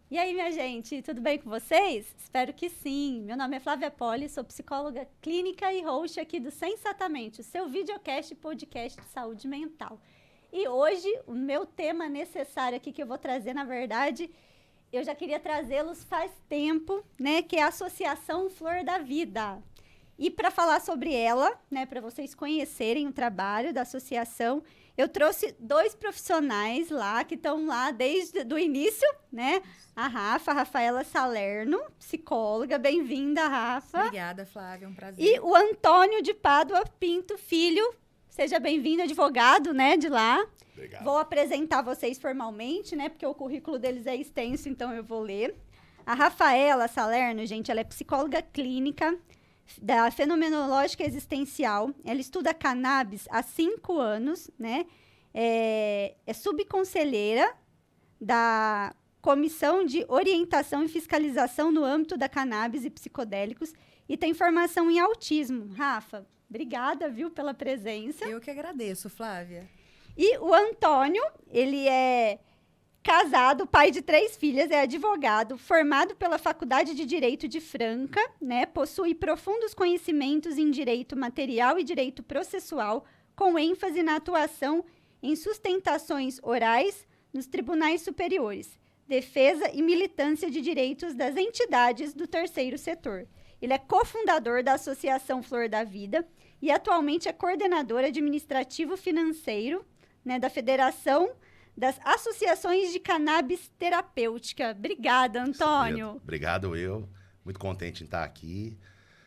E aí, minha gente, tudo bem com vocês? Espero que sim. Meu nome é Flávia Poli, sou psicóloga clínica e host aqui do Sensatamente, o seu videocast e podcast de saúde mental. E hoje, o meu tema necessário aqui que eu vou trazer, na verdade, eu já queria trazê-los faz tempo, né, que é a Associação Flor da Vida. E para falar sobre ela, né, para vocês conhecerem o trabalho da associação, eu trouxe dois profissionais lá, que estão lá desde o início, né? A Rafaela Salerno, psicóloga. Bem-vinda, Rafa. Obrigada, Flávia, é um prazer. E o Antônio de Pádua Pinto Filho. Seja bem-vindo, advogado, né, de lá. Obrigado. Vou apresentar vocês formalmente, né, porque o currículo deles é extenso, então eu vou ler. A Rafaela Salerno, gente, ela é psicóloga clínica da Fenomenológica Existencial. Ela estuda cannabis há 5 anos, né? É subconselheira da Comissão de Orientação e Fiscalização no âmbito da cannabis e psicodélicos e tem formação em autismo. Rafa, obrigada, viu, pela presença. Eu que agradeço, Flávia. E o Antônio, ele é casado, pai de 3 filhas, é advogado, formado pela Faculdade de Direito de Franca, né? Possui profundos conhecimentos em direito material e direito processual, com ênfase na atuação em sustentações orais nos tribunais superiores, defesa e militância de direitos das entidades do terceiro setor. Ele é cofundador da Associação Flor da Vida e atualmente é coordenador administrativo financeiro, né, da Federação das Associações de Cannabis Terapêutica. Obrigada, Antônio. Obrigado, eu. Muito contente em estar aqui,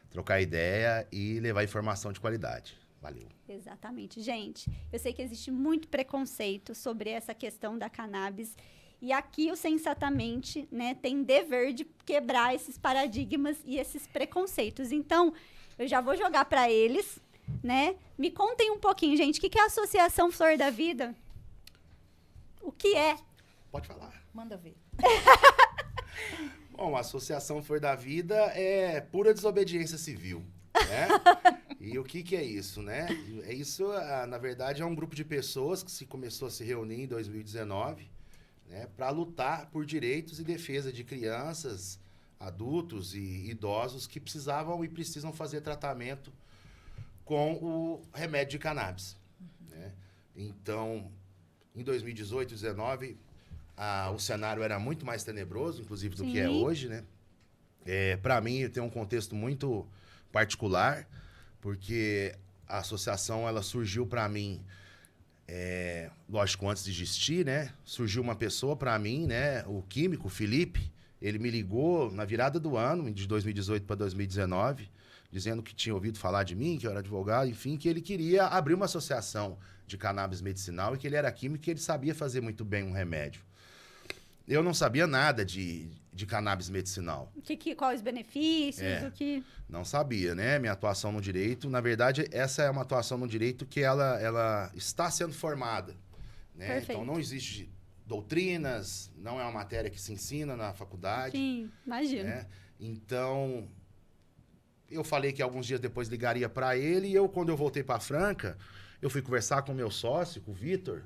trocar ideia e levar informação de qualidade. Valeu. Exatamente. Gente, eu sei que existe muito preconceito sobre essa questão da cannabis e aqui o Sensatamente, né, tem dever de quebrar esses paradigmas e esses preconceitos. Então, eu já vou jogar para eles, né? Me contem um pouquinho, gente, o que é a Associação Flor da Vida? O que é? Pode falar. Manda ver. Bom, a Associação Flor da Vida é pura desobediência civil, né? E o que é isso, né? Isso, na verdade, é um grupo de pessoas que começou a se reunir em 2019, né, para lutar por direitos e defesa de crianças, adultos e idosos que precisavam e precisam fazer tratamento com o remédio de cannabis, né? Então, em 2018, 2019, o cenário era muito mais tenebroso, inclusive, do que é hoje, né? Para mim, tem um contexto muito particular, porque a associação ela surgiu para mim, lógico, antes de existir, né? Surgiu uma pessoa para mim, né? O químico, o Felipe, ele me ligou na virada do ano, de 2018 para 2019, dizendo que tinha ouvido falar de mim, que eu era advogado, enfim, que ele queria abrir uma associação de cannabis medicinal e que ele era químico e que ele sabia fazer muito bem um remédio. Eu não sabia nada de cannabis medicinal. Quais os benefícios? Não sabia, né? Minha atuação no direito, na verdade, essa é uma atuação no direito que ela está sendo formada, né? Perfeito. Então, não existe doutrinas, não é uma matéria que se ensina na faculdade. Sim, imagino. Né? Então, eu falei que alguns dias depois ligaria para ele e quando eu voltei para Franca, eu fui conversar com o meu sócio, com o Vitor,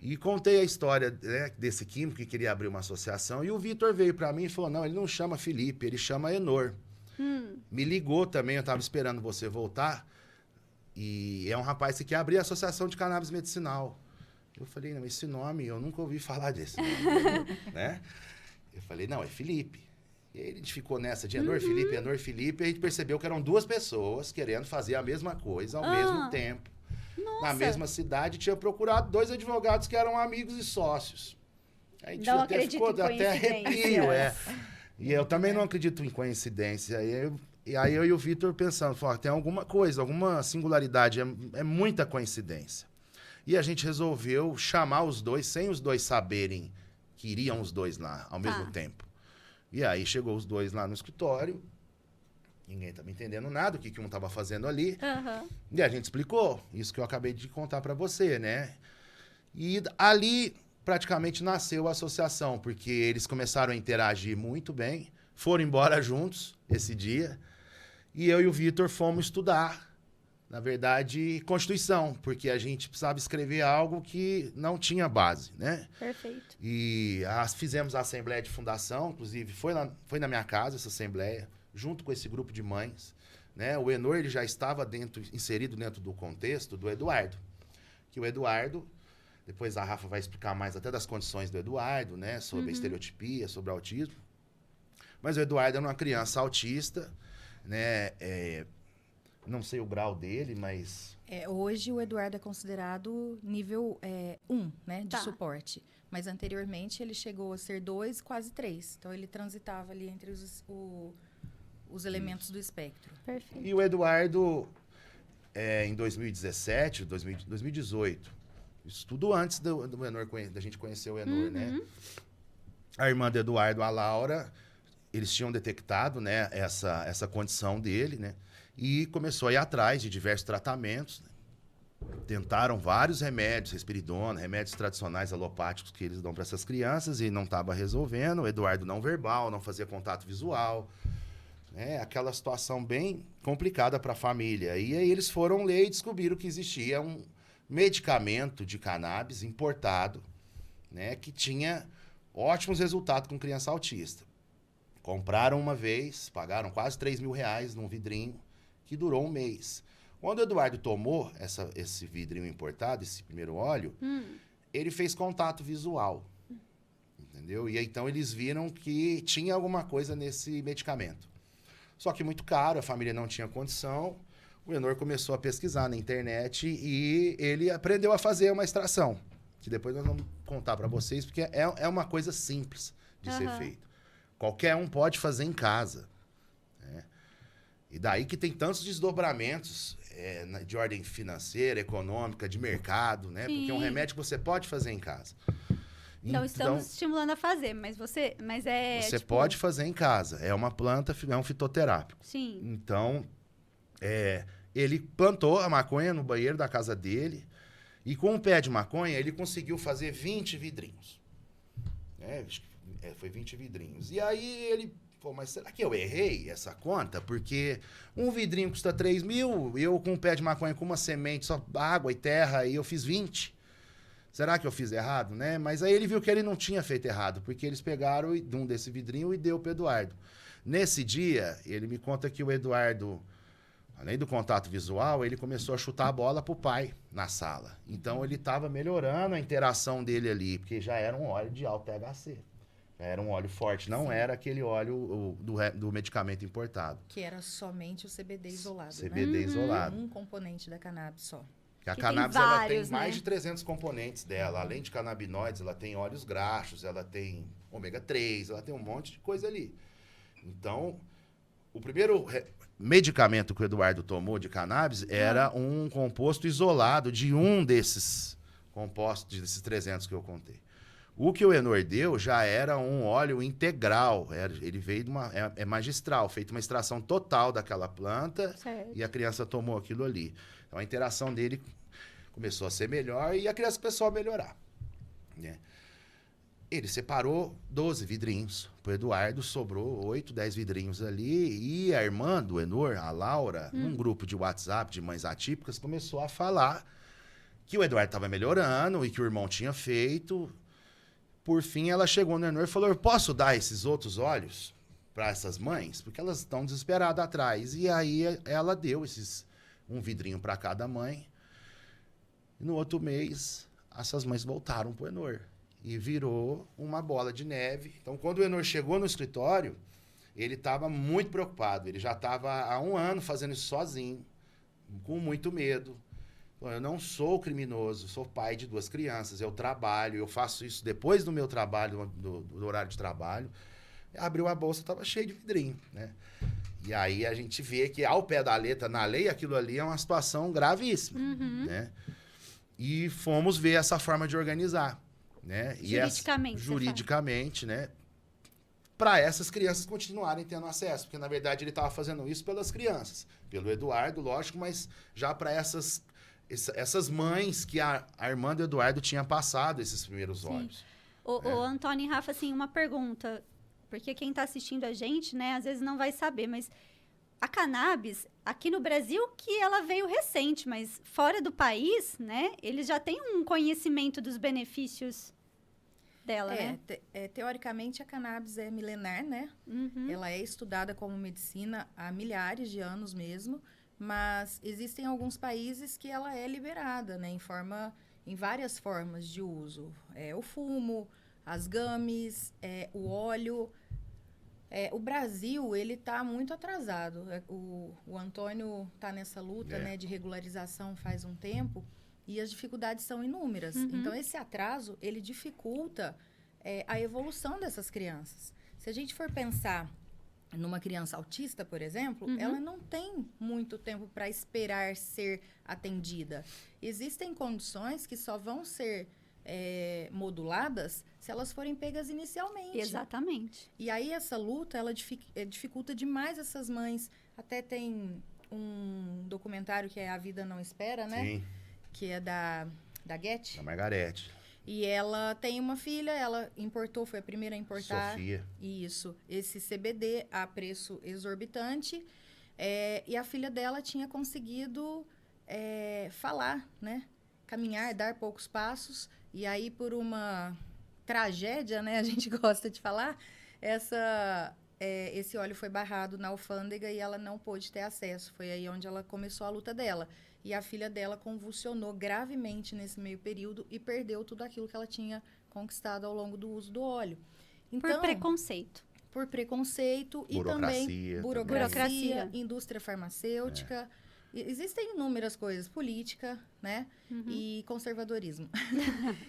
e contei a história, né, desse químico que queria abrir uma associação. E o Vitor veio para mim e falou, não, ele não chama Felipe, ele chama Enor. Me ligou também, eu estava esperando você voltar. E é um rapaz que quer abrir a Associação de Cannabis Medicinal. Eu falei, não, esse nome, eu nunca ouvi falar desse nome, né? Eu falei, não, é Felipe. E aí a gente ficou nessa de Enor Felipe, e a gente percebeu que eram 2 pessoas querendo fazer a mesma coisa ao mesmo tempo. Nossa. Na mesma cidade, tinha procurado 2 advogados que eram amigos e sócios. A gente ficou até arrepio, E eu também não acredito em coincidência. E aí eu e o Vitor pensando, tem alguma coisa, alguma singularidade, é muita coincidência. E a gente resolveu chamar os 2, sem os 2 saberem que iriam os 2 lá ao mesmo tempo. E aí chegou os 2 lá no escritório, ninguém estava entendendo nada, o que um estava fazendo ali. E a gente explicou, isso que eu acabei de contar para você, né? E ali praticamente nasceu a associação, porque eles começaram a interagir muito bem, foram embora juntos esse dia, e eu e o Vitor fomos estudar na verdade, Constituição, porque a gente precisava escrever algo que não tinha base, né? Perfeito. E fizemos a Assembleia de Fundação, inclusive foi na minha casa essa Assembleia, junto com esse grupo de mães, né? O Enor ele já estava inserido dentro do contexto do Eduardo, que o Eduardo, depois a Rafa vai explicar mais até das condições do Eduardo, né? Sobre a estereotipia, sobre o autismo. Mas o Eduardo era uma criança autista, né? Não sei o grau dele, mas... Hoje o Eduardo é considerado nível 1, né, de suporte. Mas anteriormente ele chegou a ser 2, quase 3. Então ele transitava ali entre os elementos do espectro. Perfeito. E o Eduardo, em 2017, 2018, isso tudo antes do Enor, da gente conhecer o Enor, né? A irmã do Eduardo, a Laura, eles tinham detectado, né, essa condição dele, né? E começou a ir atrás de diversos tratamentos, né? Tentaram vários remédios, risperidona, remédios tradicionais alopáticos que eles dão para essas crianças e não estava resolvendo. O Eduardo não verbal, não fazia contato visual, né? Aquela situação bem complicada para a família. E aí eles foram ler e descobriram que existia um medicamento de cannabis importado, né, que tinha ótimos resultados com criança autista. Compraram uma vez, pagaram quase R$3.000 num vidrinho, que durou um mês. Quando o Eduardo tomou esse vidrinho importado, esse primeiro óleo, ele fez contato visual, entendeu? E aí, então eles viram que tinha alguma coisa nesse medicamento. Só que muito caro, a família não tinha condição. O Enor começou a pesquisar na internet e ele aprendeu a fazer uma extração, que depois nós vamos contar para vocês, porque é uma coisa simples de ser feito. Qualquer um pode fazer em casa, né? E daí que tem tantos desdobramentos de ordem financeira, econômica, de mercado, né? Sim. Porque é um remédio que você pode fazer em casa. Então, estamos estimulando a fazer, mas você pode fazer em casa. É uma planta, é um fitoterápico. Sim. Então, ele plantou a maconha no banheiro da casa dele e com o pé de maconha ele conseguiu fazer 20 vidrinhos. Foi 20 vidrinhos. E aí ele falou, mas será que eu errei essa conta? Porque um vidrinho custa 3.000, eu com um pé de maconha com uma semente, só água e terra, e eu fiz 20. Será que eu fiz errado, né? Mas aí ele viu que ele não tinha feito errado, porque eles pegaram de um desse vidrinho e deu pro Eduardo. Nesse dia, ele me conta que o Eduardo, além do contato visual, ele começou a chutar a bola pro pai na sala. Então ele estava melhorando a interação dele ali, porque já era um óleo de alto THC. Era um óleo forte, não era aquele óleo do medicamento importado. Que era somente o CBD isolado, CBD isolado. Um componente da cannabis só. Que a Que cannabis tem ela vários, tem mais né? de 300 componentes dela. Além de canabinoides, ela tem óleos graxos, ela tem ômega 3, ela tem um monte de coisa ali. Então, o primeiro medicamento que o Eduardo tomou de cannabis era um composto isolado de um desses compostos, desses 300 que eu contei. O que o Enor deu já era um óleo integral. Ele veio de magistral, feito uma extração total daquela planta. Certo. E a criança tomou aquilo ali. Então a interação dele começou a ser melhor e a criança começou a melhorar, né? Ele separou 12 vidrinhos. Pro Eduardo sobrou 8, 10 vidrinhos ali. E a irmã do Enor, a Laura, num grupo de WhatsApp de mães atípicas, começou a falar que o Eduardo estava melhorando e que o irmão tinha feito. Por fim, ela chegou no Enor e falou, eu posso dar esses outros óleos para essas mães? Porque elas estão desesperadas atrás. E aí ela deu um vidrinho para cada mãe. E no outro mês, essas mães voltaram pro Enor. E virou uma bola de neve. Então, quando o Enor chegou no escritório, ele estava muito preocupado. Ele já estava há 1 ano fazendo isso sozinho, com muito medo. Eu não sou criminoso, sou pai de 2 crianças, eu trabalho, eu faço isso depois do meu trabalho, do horário de trabalho. Abriu a bolsa, estava cheio de vidrinho, né? E aí a gente vê que ao pé da letra, na lei, aquilo ali é uma situação gravíssima, né? E fomos ver essa forma de organizar, né? Juridicamente, né? Para essas crianças continuarem tendo acesso, porque na verdade ele estava fazendo isso pelas crianças, pelo Eduardo, lógico, mas já para essas mães que a irmã do Eduardo tinha passado esses primeiros óleos. O Antônio e Rafa, assim, uma pergunta, porque quem está assistindo a gente, né, às vezes não vai saber, mas a cannabis, aqui no Brasil, que ela veio recente, mas fora do país, né? Eles já têm um conhecimento dos benefícios dela, né? Teoricamente, a cannabis é milenar, né? Uhum. Ela é estudada como medicina há milhares de anos mesmo, mas existem alguns países que ela é liberada, né? Em várias formas de uso. O fumo, as gummies, o óleo. O Brasil, ele está muito atrasado. O Antônio está nessa luta, né, de regularização faz um tempo, e as dificuldades são inúmeras. Uhum. Então, esse atraso, ele dificulta a evolução dessas crianças. Se a gente for pensar numa criança autista, por exemplo, ela não tem muito tempo para esperar ser atendida. Existem condições que só vão ser moduladas se elas forem pegas inicialmente. Exatamente. E aí essa luta, ela dificulta demais essas mães. Até tem um documentário que é A Vida Não Espera, né? Sim. Que é da Getty. Da Margarete. E ela tem uma filha, ela importou, foi a primeira a importar. Sofia. Isso, esse CBD a preço exorbitante. E a filha dela tinha conseguido falar, né? Caminhar, dar poucos passos. E aí, por uma tragédia, né? A gente gosta de falar, esse óleo foi barrado na alfândega e ela não pôde ter acesso. Foi aí onde ela começou a luta dela. E a filha dela convulsionou gravemente nesse meio período e perdeu tudo aquilo que ela tinha conquistado ao longo do uso do óleo. Então, Por preconceito. Por preconceito e Burocracia também burocracia, indústria farmacêutica. Existem inúmeras coisas, política, né? E conservadorismo.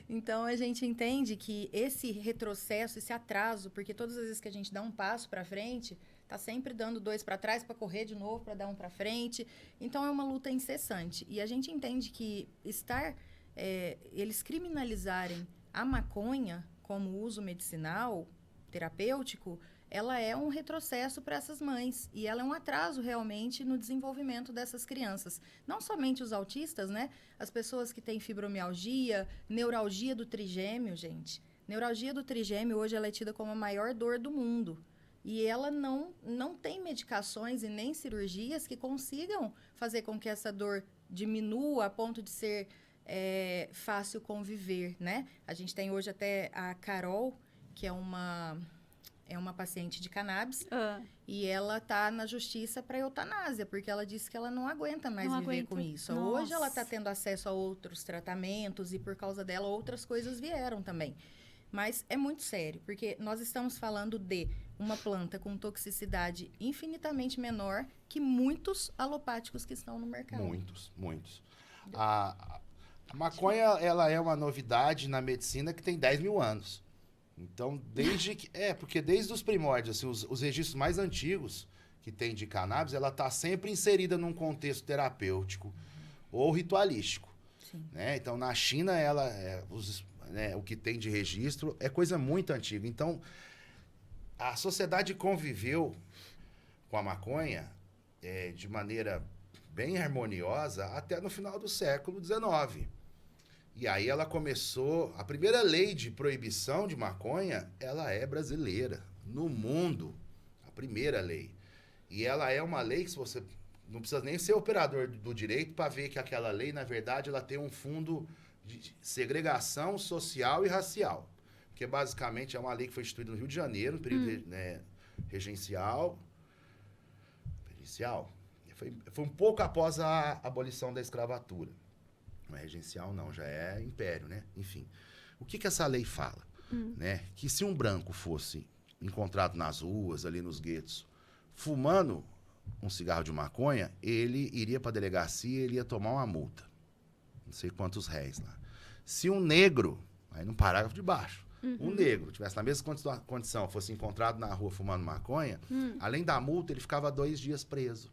Então, a gente entende que esse retrocesso, esse atraso, porque todas as vezes que a gente dá um passo para frente, tá sempre dando 2 para trás para correr de novo, para dar um para frente. Então, é uma luta incessante. E a gente entende que eles criminalizarem a maconha como uso medicinal, terapêutico, ela é um retrocesso para essas mães. E ela é um atraso, realmente, no desenvolvimento dessas crianças. Não somente os autistas, né? As pessoas que têm fibromialgia, neuralgia do trigêmeo, gente. Neuralgia do trigêmeo, hoje, ela é tida como a maior dor do mundo. E ela não tem medicações e nem cirurgias que consigam fazer com que essa dor diminua a ponto de ser fácil conviver, né? A gente tem hoje até a Carol, que é uma paciente de cannabis, e ela está na justiça para eutanásia, porque ela disse que ela não aguenta mais viver com isso. Nossa. Hoje ela está tendo acesso a outros tratamentos e, por causa dela, outras coisas vieram também. Mas é muito sério, porque nós estamos falando de uma planta com toxicidade infinitamente menor que muitos alopáticos que estão no mercado. Muitos. A maconha, ela é uma novidade na medicina que tem 10 mil anos. Então, porque desde os primórdios, assim, os registros mais antigos que tem de cannabis, ela está sempre inserida num contexto terapêutico ou ritualístico. Sim. Né? Então, na China, o que tem de registro é coisa muito antiga. Então, a sociedade conviveu com a maconha de maneira bem harmoniosa até no final do século XIX. E aí ela começou... A primeira lei de proibição de maconha, ela é brasileira. No mundo, a primeira lei. E ela é uma lei que você não precisa nem ser operador do direito para ver que aquela lei, na verdade, ela tem um fundo de segregação social e racial. Porque, basicamente, é uma lei que foi instituída no Rio de Janeiro, no período regencial. Foi um pouco após a abolição da escravatura. Não é regencial, não, já é império, né? Enfim, o que essa lei fala? Né? Que se um branco fosse encontrado nas ruas, ali nos guetos, fumando um cigarro de maconha, ele iria para a delegacia e ele ia tomar uma multa. Não sei quantos réis lá. Se um negro, aí no parágrafo de baixo, um negro tivesse na mesma condição, fosse encontrado na rua fumando maconha, além da multa, ele ficava 2 dias preso.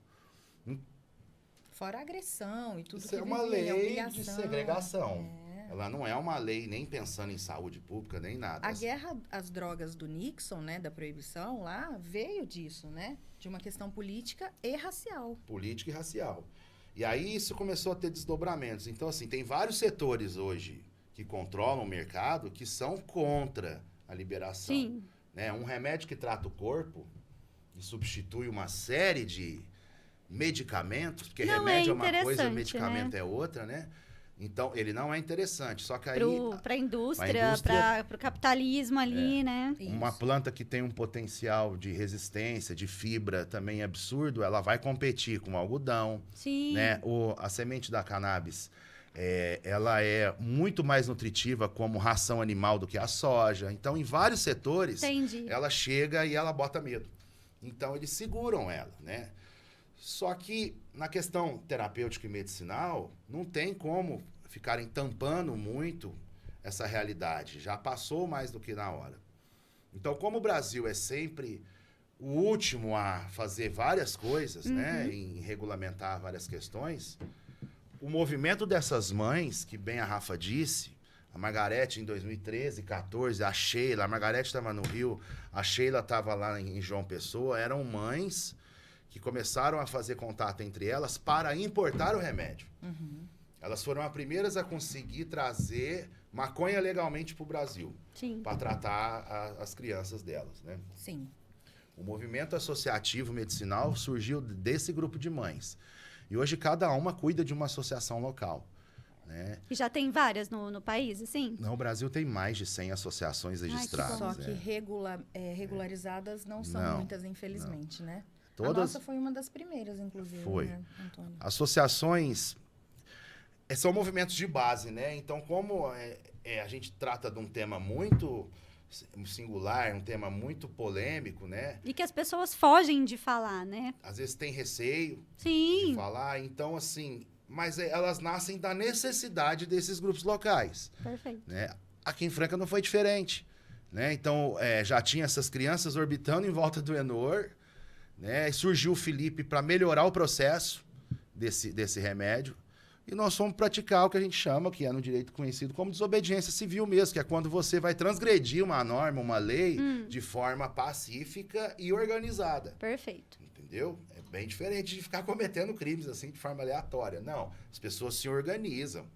Fora a agressão e tudo Isso que é uma vivia, lei de segregação. É. Ela não é uma lei nem pensando em saúde pública, nem nada. A guerra às drogas do Nixon, né, da proibição lá, veio disso, né? De uma questão política e racial. Política e racial. E aí isso começou a ter desdobramentos. Então, assim, tem vários setores hoje que controlam o mercado que são contra a liberação. Sim. Né? Um remédio que trata o corpo e substitui uma série de medicamentos, porque não remédio é uma coisa, né? medicamento é outra, né? Então, ele não é interessante. Só que aí... Para a indústria, para o capitalismo ali, né? Uma planta que tem um potencial de resistência, de fibra também absurdo, ela vai competir com o algodão. Sim. Né? A semente da cannabis, ela é muito mais nutritiva como ração animal do que a soja. Então, em vários setores, ela chega e ela bota medo. Então, eles seguram ela, né? Só que, na questão terapêutica e medicinal, não tem como ficarem tampando muito essa realidade. Já passou mais do que na hora. Então, como o Brasil é sempre o último a fazer várias coisas, né? Em regulamentar várias questões, o movimento dessas mães, que bem a Rafa disse, a Margarete em 2013, 14, a Sheila, a Margarete estava no Rio, a Sheila estava lá em João Pessoa, eram mães que começaram a fazer contato entre elas para importar o remédio. Elas foram as primeiras a conseguir trazer maconha legalmente para o Brasil. Para tratar as crianças delas, né? Sim. O movimento associativo medicinal surgiu desse grupo de mães. E hoje cada uma cuida de uma associação local. Né? E já tem várias no país, assim? Não, o Brasil tem mais de 100 associações registradas. Só que regularizadas não são muitas, infelizmente, né? Todas... A nossa foi uma das primeiras, inclusive, foi. Né, Antônio? Associações são movimentos de base, né? Então, como a gente trata de um tema muito singular, um tema muito polêmico, né? E que as pessoas fogem de falar, né? Às vezes tem receio de falar, então, assim... Mas elas nascem da necessidade desses grupos locais. Perfeito. Né? Aqui em Franca não foi diferente. Né? Então, já tinha essas crianças orbitando em volta do Enor, né? E surgiu o Felipe para melhorar o processo desse remédio. E nós fomos praticar o que a gente chama, que é no direito conhecido como desobediência civil mesmo, que é quando você vai transgredir uma norma, uma lei, de forma pacífica e organizada. Perfeito. Entendeu? É bem diferente de ficar cometendo crimes assim de forma aleatória. Não, as pessoas se organizam.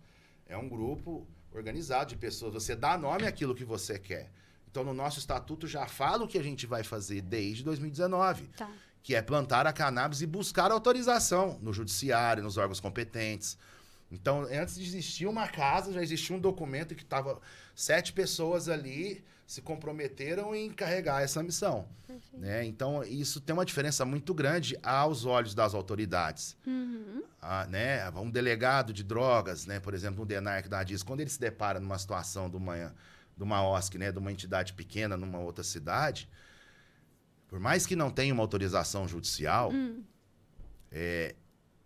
É um grupo organizado de pessoas. Você dá nome àquilo que você quer. Então, no nosso estatuto já fala o que a gente vai fazer desde 2019. Tá. Que é plantar a cannabis e buscar autorização no judiciário, nos órgãos competentes. Então, antes de existir uma casa, já existia um documento que estava 7 pessoas ali se comprometeram em carregar essa missão. Né? Então, isso tem uma diferença muito grande aos olhos das autoridades. Né? Um delegado de drogas, né? Por exemplo, um DENARC da DIS, quando ele se depara numa situação de uma OSC, né? De uma entidade pequena numa outra cidade, por mais que não tenha uma autorização judicial,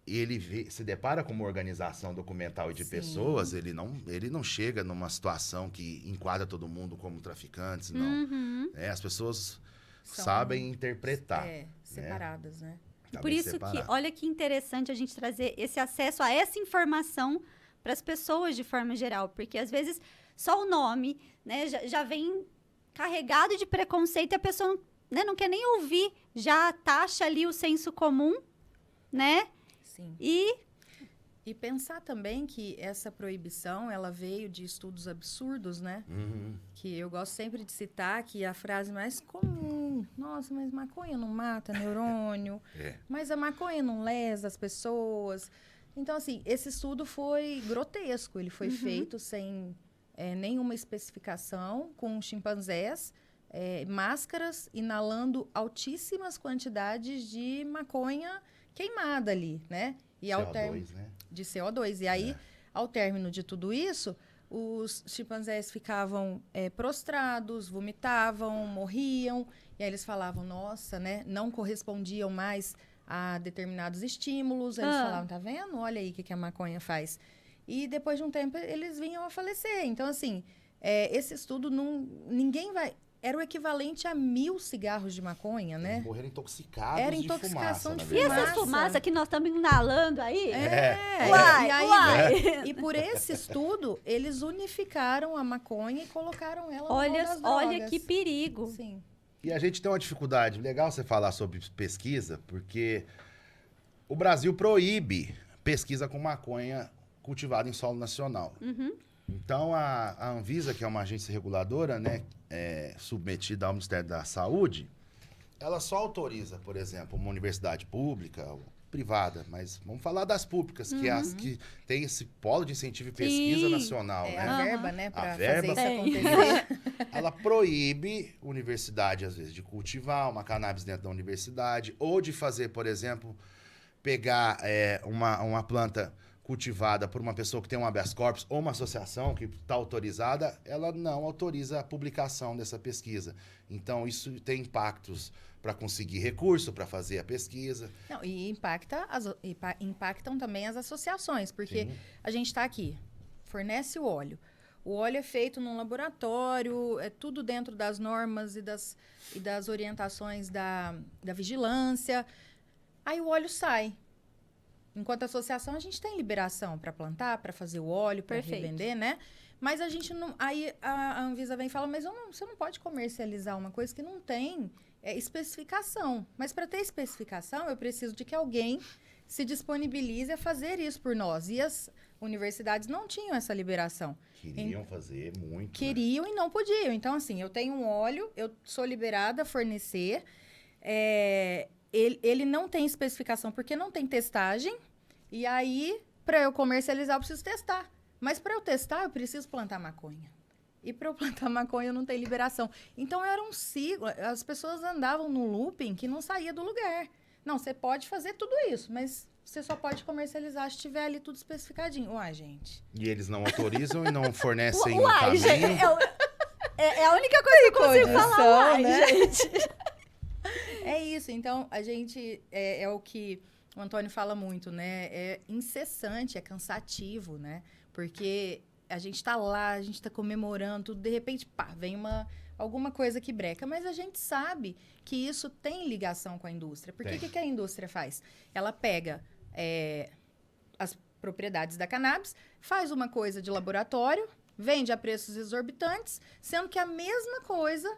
ele se depara com uma organização documental e de pessoas, ele não chega numa situação que enquadra todo mundo como traficantes, não. As pessoas sabem interpretar. Separadas, né? E por isso que, olha que interessante a gente trazer esse acesso a essa informação para as pessoas de forma geral, porque às vezes só o nome, né, já vem carregado de preconceito e a pessoa não quer nem ouvir, já taxa ali o senso comum, né? Sim. E pensar também que essa proibição, ela veio de estudos absurdos, né? Que eu gosto sempre de citar que a frase mais comum, nossa, mas maconha não mata neurônio, mas a maconha não lesa as pessoas. Então, assim, esse estudo foi grotesco, ele foi feito sem nenhuma especificação, com chimpanzés, máscaras, inalando altíssimas quantidades de maconha queimada ali, né? E CO2, né? De CO2. E aí, ao término de tudo isso, os chimpanzés ficavam prostrados, vomitavam, morriam. E aí eles falavam, nossa, né? Não correspondiam mais a determinados estímulos. Aí eles falavam, tá vendo? Olha aí o que a maconha faz. E depois de um tempo, eles vinham a falecer. Então, assim, esse estudo, ninguém vai... Era o equivalente a 1000 cigarros de maconha, né? Eles morreram intoxicados. Era intoxicação de fumaça. E essa fumaça que nós estamos inalando aí? E por esse estudo, eles unificaram a maconha e colocaram ela no rol das drogas. Olha que perigo. Sim. E a gente tem uma dificuldade. Legal você falar sobre pesquisa, porque o Brasil proíbe pesquisa com maconha cultivada em solo nacional. Então, a Anvisa, que é uma agência reguladora, né, submetida ao Ministério da Saúde, ela só autoriza, por exemplo, uma universidade pública, privada, mas vamos falar das públicas, que, as, que tem esse polo de incentivo e pesquisa nacional, né? A verba, né, para verba, fazer isso acontecer. Ela proíbe a universidade, às vezes, de cultivar uma cannabis dentro da universidade, ou de fazer, por exemplo, pegar uma planta cultivada por uma pessoa que tem um habeas corpus ou uma associação que está autorizada, ela não autoriza a publicação dessa pesquisa. Então, isso tem impactos para conseguir recurso, para fazer a pesquisa. Não, e impactam também as associações, porque a gente está aqui, fornece o óleo. O óleo é feito num laboratório, é tudo dentro das normas e das orientações da vigilância. Aí o óleo sai. Enquanto associação, a gente tem liberação para plantar, para fazer o óleo, para revender, né? Mas a gente não... Aí a Anvisa vem e fala, mas você não pode comercializar uma coisa que não tem especificação. Mas para ter especificação, eu preciso de que alguém se disponibilize a fazer isso por nós. E as universidades não tinham essa liberação. Queriam fazer muito. Queriam, né? E não podiam. Então, assim, eu tenho um óleo, eu sou liberada a fornecer. Ele não tem especificação porque não tem testagem. E aí, para eu comercializar, eu preciso testar. Mas para eu testar, eu preciso plantar maconha. E para eu plantar maconha, eu não tenho liberação. Então, era um ciclo. As pessoas andavam num looping que não saía do lugar. Não, você pode fazer tudo isso, mas você só pode comercializar se tiver ali tudo especificadinho. Uai, gente. E eles não autorizam e não fornecem uai, um caminho. Gente, é a única coisa que eu consigo falar, uai, né? gente. É isso. Então, a gente... É o que o Antônio fala muito, né? É incessante, é cansativo, né? Porque a gente tá lá, a gente tá comemorando, tudo, de repente, pá, vem alguma coisa que breca. Mas a gente sabe que isso tem ligação com a indústria. Porque o que a indústria faz? Ela pega as propriedades da cannabis, faz uma coisa de laboratório, vende a preços exorbitantes, sendo que a mesma coisa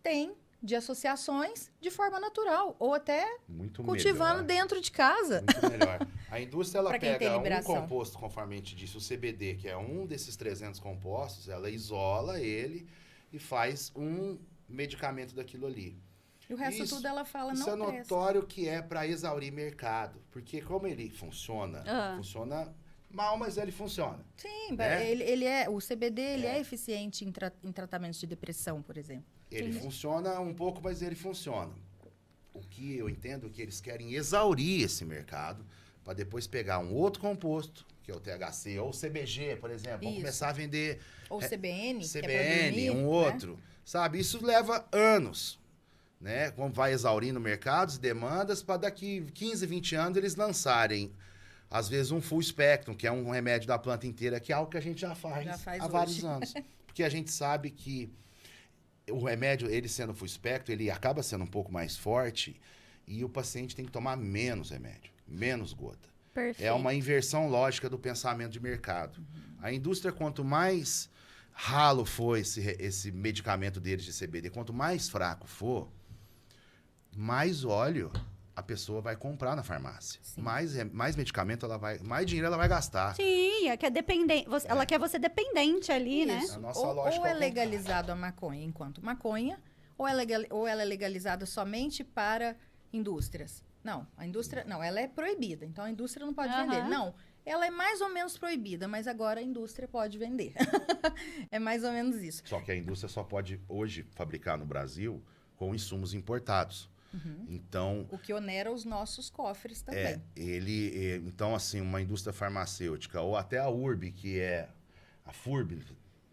tem de associações de forma natural, ou até muito cultivando melhor. Dentro de casa. Muito melhor. A indústria, ela pega um composto, conforme a gente disse, o CBD, que é um desses 300 compostos, ela isola ele e faz um medicamento daquilo ali. E o resto tudo ela fala não presta. Isso é notório que é para exaurir mercado, porque como ele funciona mal, mas ele funciona. Sim, né? o CBD ele é eficiente em tratamentos de depressão, por exemplo. Ele funciona um pouco, mas ele funciona. O que eu entendo é que eles querem exaurir esse mercado para depois pegar um outro composto, que é o THC, ou o CBG, por exemplo. Vão começar a vender... Ou CBN, que é pra dormir, outro. Né? Sabe? Isso leva anos. Né? Como vai exaurindo mercados, demandas, para daqui 15, 20 anos eles lançarem, às vezes, um full spectrum, que é um remédio da planta inteira, que é algo que a gente já faz há vários anos. Porque a gente sabe que o remédio, ele sendo full spectrum, ele acaba sendo um pouco mais forte e o paciente tem que tomar menos remédio, menos gota. Perfeito. É uma inversão lógica do pensamento de mercado. A indústria, quanto mais ralo for esse medicamento deles de CBD, quanto mais fraco for, mais óleo a pessoa vai comprar na farmácia. Mais medicamento mais dinheiro ela vai gastar. Sim, é que é dependente. Ela quer você dependente ali, né? A nossa lógica ou é legalizado a maconha enquanto maconha, ou ela é legalizada somente para indústrias. Não, a indústria... Não, ela é proibida, então a indústria não pode vender. Não, ela é mais ou menos proibida, mas agora a indústria pode vender. É mais ou menos isso. Só que a indústria só pode, hoje, fabricar no Brasil com insumos importados. Então, o que onera os nossos cofres também. Então, assim, uma indústria farmacêutica, ou até a URB, que é a FURB,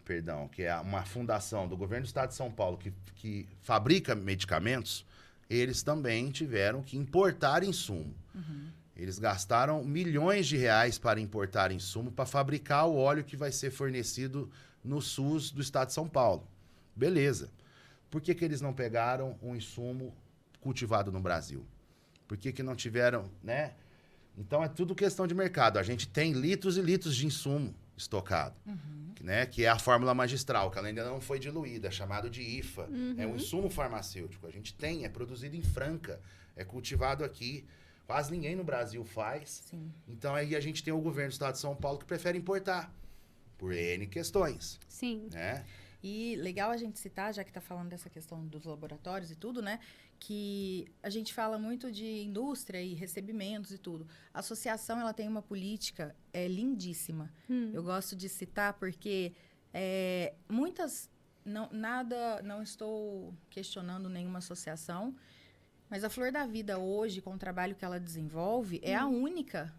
perdão, que é uma fundação do governo do estado de São Paulo que fabrica medicamentos, eles também tiveram que importar insumo. Eles gastaram milhões de reais para importar insumo para fabricar o óleo que vai ser fornecido no SUS do estado de São Paulo. Beleza. Por que eles não pegaram um insumo cultivado no Brasil? Por que não tiveram, né? Então, é tudo questão de mercado. A gente tem litros e litros de insumo estocado, né? Que é a fórmula magistral, que ela ainda não foi diluída, é chamado de IFA. É um insumo farmacêutico. A gente tem, é produzido em Franca, é cultivado aqui. Quase ninguém no Brasil faz. Sim. Então, aí a gente tem o governo do estado de São Paulo que prefere importar, por N questões. Sim. Né? E legal a gente citar, já que está falando dessa questão dos laboratórios e tudo, né? Que a gente fala muito de indústria e recebimentos e tudo. A associação, ela tem uma política lindíssima. Eu gosto de citar porque muitas... Não estou questionando nenhuma associação, mas a Flor da Vida hoje, com o trabalho que ela desenvolve, é a única.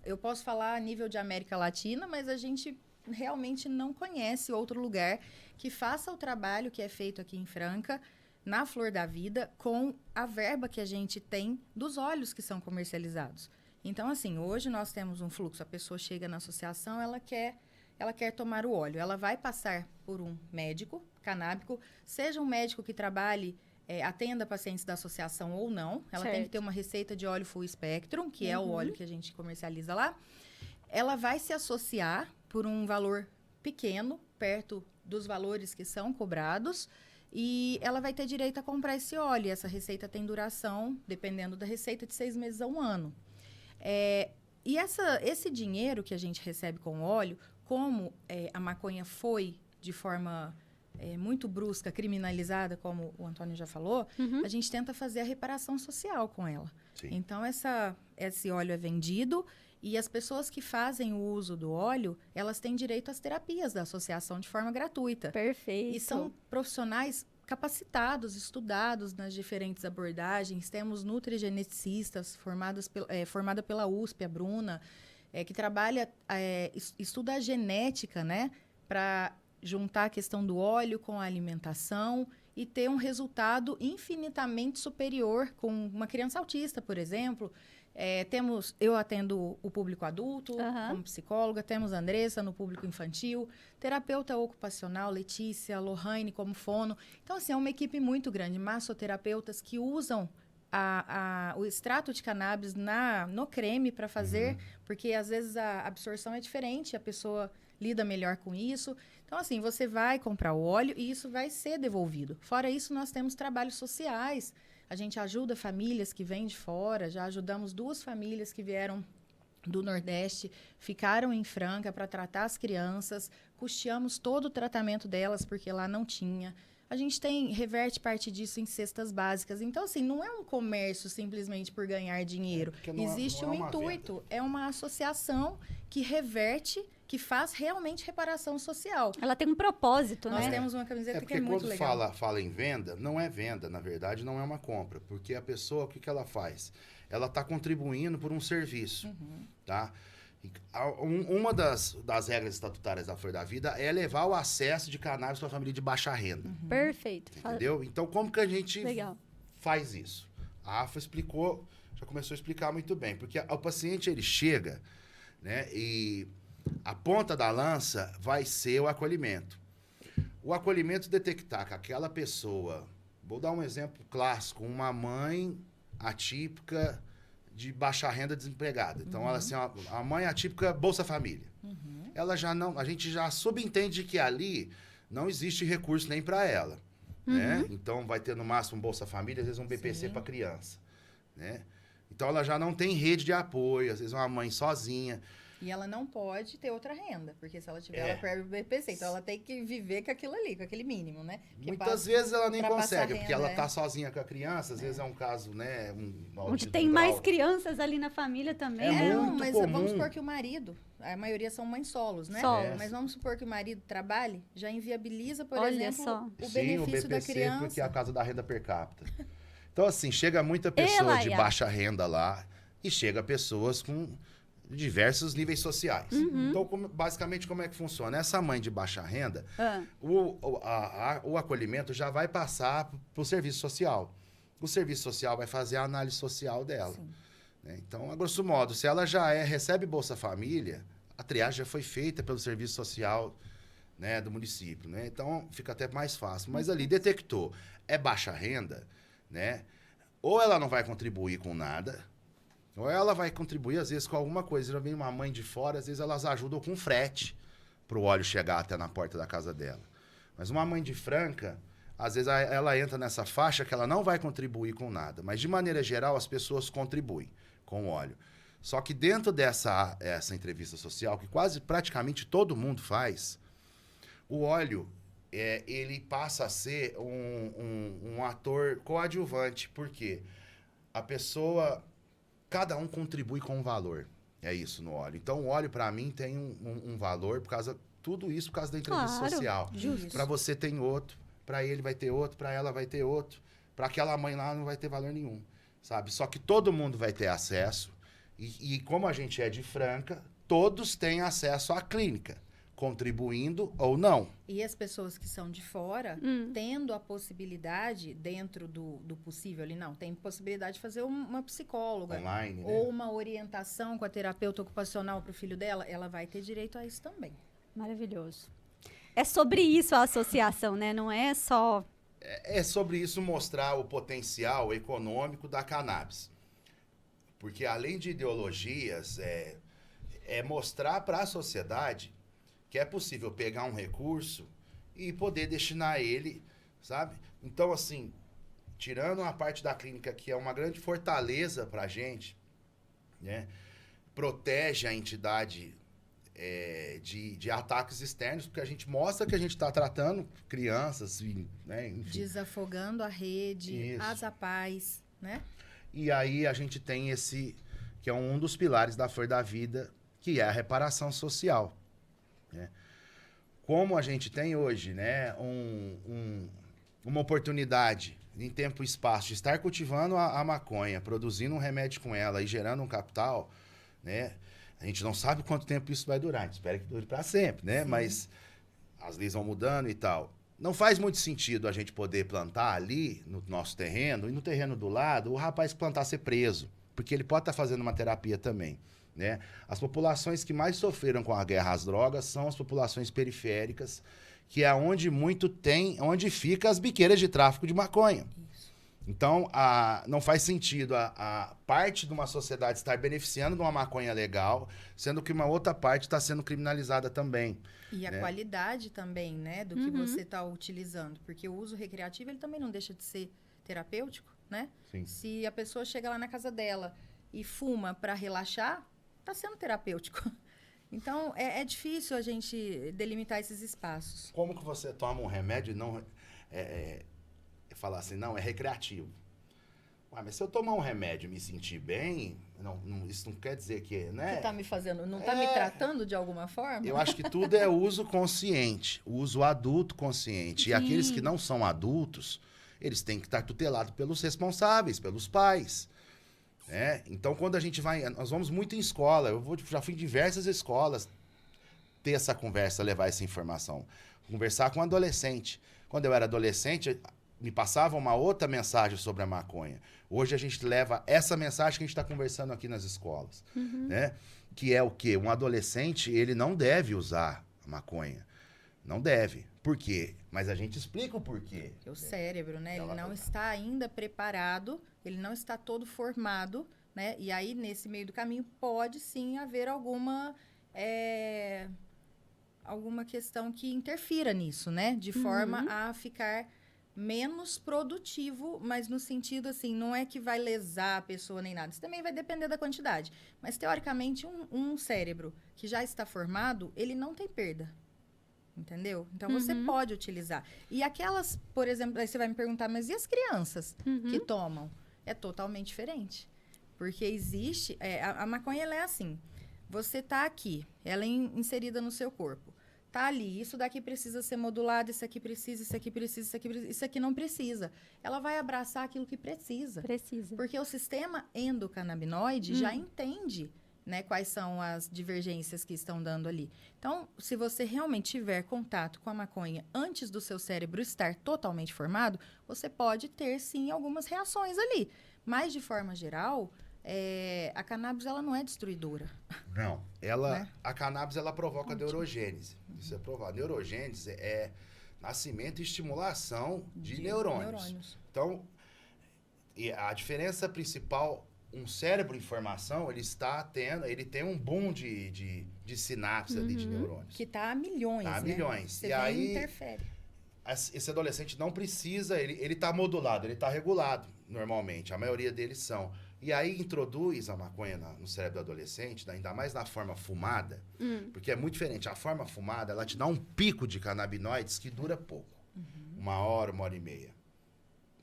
Eu posso falar a nível de América Latina, mas a gente realmente não conhece outro lugar que faça o trabalho que é feito aqui em Franca, na Flor da Vida, com a verba que a gente tem dos óleos que são comercializados. Então, assim, hoje nós temos um fluxo. A pessoa chega na associação, ela quer tomar o óleo. Ela vai passar por um médico canábico, seja um médico que trabalhe, atenda pacientes da associação ou não. Ela tem que ter uma receita de óleo Full Spectrum, que é o óleo que a gente comercializa lá. Ela vai se associar por um valor pequeno, perto dos valores que são cobrados, e ela vai ter direito a comprar esse óleo. Essa receita tem duração, dependendo da receita, de 6 meses a 1 ano. E esse dinheiro que a gente recebe com o óleo, como a maconha foi de forma muito brusca, criminalizada, como o Antônio já falou, a gente tenta fazer a reparação social com ela. Sim. Então, esse óleo é vendido e as pessoas que fazem o uso do óleo, elas têm direito às terapias da associação de forma gratuita. Perfeito. E são profissionais capacitados, estudados nas diferentes abordagens. Temos nutrigeneticistas formada pela USP, a Bruna, que trabalha, estuda a genética, né, para juntar a questão do óleo com a alimentação e ter um resultado infinitamente superior com uma criança autista, por exemplo. Eu atendo o público adulto como psicóloga, temos a Andressa no público infantil, terapeuta ocupacional, Letícia, Lohane como fono. Então, assim, é uma equipe muito grande, massoterapeutas que usam o extrato de cannabis no creme para fazer, porque às vezes a absorção é diferente, a pessoa lida melhor com isso. Então, assim, você vai comprar o óleo e isso vai ser devolvido. Fora isso, nós temos trabalhos sociais. A gente ajuda famílias que vêm de fora, já ajudamos 2 famílias que vieram do Nordeste, ficaram em Franca para tratar as crianças, custeamos todo o tratamento delas, porque lá não tinha. A gente reverte parte disso em cestas básicas. Então, assim, não é um comércio simplesmente por ganhar dinheiro. Existe um intuito. É uma associação que reverte, que faz realmente reparação social. Ela tem um propósito, né? Nós temos uma camiseta que é muito legal. Porque quando fala em venda, não é venda, na verdade, não é uma compra. Porque a pessoa, o que ela faz? Ela está contribuindo por um serviço, tá? Uma das regras estatutárias da Flor da Vida é levar o acesso de cannabis para a família de baixa renda. Perfeito. Entendeu? Então, como que a gente faz isso? A AFA já começou a explicar muito bem. Porque o paciente, ele chega, né? E a ponta da lança vai ser o acolhimento. O acolhimento detectar que aquela pessoa... Vou dar um exemplo clássico. Uma mãe atípica de baixa renda desempregada. Então, ela assim, a mãe atípica Bolsa Família. Ela já não... A gente já subentende que ali não existe recurso nem para ela. Né? Então, vai ter no máximo um Bolsa Família, às vezes um BPC para criança. Né? Então, ela já não tem rede de apoio, às vezes uma mãe sozinha. E ela não pode ter outra renda, porque se ela tiver, ela perde o BPC. Então, ela tem que viver com aquilo ali, com aquele mínimo, né? Porque muitas vezes ela nem consegue, porque ela tá sozinha com a criança. Às vezes é um caso, né? Onde tem mais crianças ali na família também. Mas comum. Vamos supor que o marido, a maioria são mães solos, né? Mas vamos supor que o marido trabalhe, já inviabiliza, por exemplo, o benefício da criança. Porque é a casa da renda per capita. Então, assim, chega muita pessoa de baixa renda lá e chega pessoas com diversos níveis sociais. Então, basicamente, como é que funciona? Essa mãe de baixa renda, o acolhimento já vai passar para o serviço social. O serviço social vai fazer a análise social dela. Né? Então, a grosso modo, se ela já recebe Bolsa Família, a triagem já foi feita pelo serviço social, né, do município. Né? Então, fica até mais fácil. Mas ali, detectou, é baixa renda, né? Ou ela não vai contribuir com nada, ou ela vai contribuir, às vezes, com alguma coisa. Já vem uma mãe de fora, às vezes elas ajudam com frete para o óleo chegar até na porta da casa dela. Mas uma mãe de Franca, às vezes ela entra nessa faixa que ela não vai contribuir com nada. Mas, de maneira geral, as pessoas contribuem com o óleo. Só que dentro essa entrevista social, que praticamente todo mundo faz, o óleo, ele passa a ser um ator coadjuvante. Por quê? A pessoa, cada um contribui com um valor. É isso no óleo. Então, o óleo, para mim, tem um valor, tudo isso por causa da entrevista social. Para você tem outro, para ele vai ter outro, para ela vai ter outro, para aquela mãe lá não vai ter valor nenhum, sabe? Só que todo mundo vai ter acesso, e como a gente é de Franca, todos têm acesso à clínica, contribuindo ou não. E as pessoas que são de fora, tendo a possibilidade, dentro do possível ali, não, tem possibilidade de fazer uma psicóloga. Online, né? Ou uma orientação com a terapeuta ocupacional para o filho dela, ela vai ter direito a isso também. Maravilhoso. É sobre isso a associação, né? Não é só... É sobre isso mostrar o potencial econômico da cannabis. Porque além de ideologias, é mostrar para a sociedade que é possível pegar um recurso e poder destinar ele, sabe? Então, assim, tirando a parte da clínica, que é uma grande fortaleza para a gente, né? Protege a entidade de ataques externos, porque a gente mostra que a gente está tratando crianças, né? Enfim. Desafogando a rede, as APAES, né? E aí a gente tem esse, que é um dos pilares da Flor da Vida, que é a reparação social. Né? Como a gente tem hoje, né, uma oportunidade em tempo e espaço de estar cultivando a maconha, produzindo um remédio com ela e gerando um capital, né? A gente não sabe quanto tempo isso vai durar, a gente espera que dure para sempre, né? Sim. Mas as leis vão mudando e tal. Não faz muito sentido a gente poder plantar ali no nosso terreno e no terreno do lado o rapaz plantar ser preso, porque ele pode estar fazendo uma terapia também. Né? As populações que mais sofreram com a guerra às drogas são as populações periféricas, que é onde onde fica as biqueiras de tráfico de maconha. Isso. Então, não faz sentido a parte de uma sociedade estar beneficiando de uma maconha legal, sendo que uma outra parte está sendo criminalizada também. E a qualidade também, né, do que você está utilizando, porque o uso recreativo ele também não deixa de ser terapêutico, né? Sim. Se a pessoa chega lá na casa dela e fuma para relaxar, está sendo terapêutico. Então, é difícil a gente delimitar esses espaços. Como que você toma um remédio e não... falar assim, não, é recreativo. Ué, mas se eu tomar um remédio e me sentir bem, isso não quer dizer que... Né? Que tá me fazendo... Não tá me tratando de alguma forma? Eu acho que tudo é uso consciente. Uso adulto consciente. Sim. E aqueles que não são adultos, eles têm que estar tutelados pelos responsáveis, pelos pais. Então, quando a gente vai... Nós vamos muito em escola. Já fui em diversas escolas ter essa conversa, levar essa informação. Conversar com um adolescente. Quando eu era adolescente, me passava uma outra mensagem sobre a maconha. Hoje a gente leva essa mensagem que a gente está conversando aqui nas escolas. Né? Que é o quê? Um adolescente, ele não deve usar a maconha. Não deve. Por quê? Mas a gente explica o porquê. Porque o cérebro, né? Ele não está ainda preparado, ele não está todo formado, né? E aí, nesse meio do caminho, pode sim haver alguma questão que interfira nisso, né? De forma a ficar menos produtivo, mas no sentido assim, não é que vai lesar a pessoa nem nada. Isso também vai depender da quantidade. Mas, teoricamente, um cérebro que já está formado, ele não tem perda. Entendeu? Então, você pode utilizar. E aquelas, por exemplo, aí você vai me perguntar, mas e as crianças que tomam? É totalmente diferente. Porque existe... a maconha, ela é assim. Você tá aqui, ela é inserida no seu corpo. Tá ali, isso daqui precisa ser modulado, isso aqui precisa, isso aqui precisa, isso aqui precisa, isso aqui não precisa. Ela vai abraçar aquilo que precisa. Porque o sistema endocannabinoide já entende... Né, quais são as divergências que estão dando ali. Então, se você realmente tiver contato com a maconha antes do seu cérebro estar totalmente formado, você pode ter, sim, algumas reações ali. Mas, de forma geral, a cannabis ela não é destruidora. Não. Né? A cannabis ela provoca a neurogênese. Isso é provado. A neurogênese é nascimento e estimulação de neurônios. Então, a diferença principal... Um cérebro em formação, ele tem um boom de sinapse ali, de neurônios. Que está a milhões, Tá a milhões. Você aí interfere. Esse adolescente não precisa, ele está modulado, ele está regulado, normalmente. A maioria deles são. E aí introduz a maconha no cérebro do adolescente, ainda mais na forma fumada, porque é muito diferente. A forma fumada, ela te dá um pico de canabinoides que dura pouco. 1 hora e meia.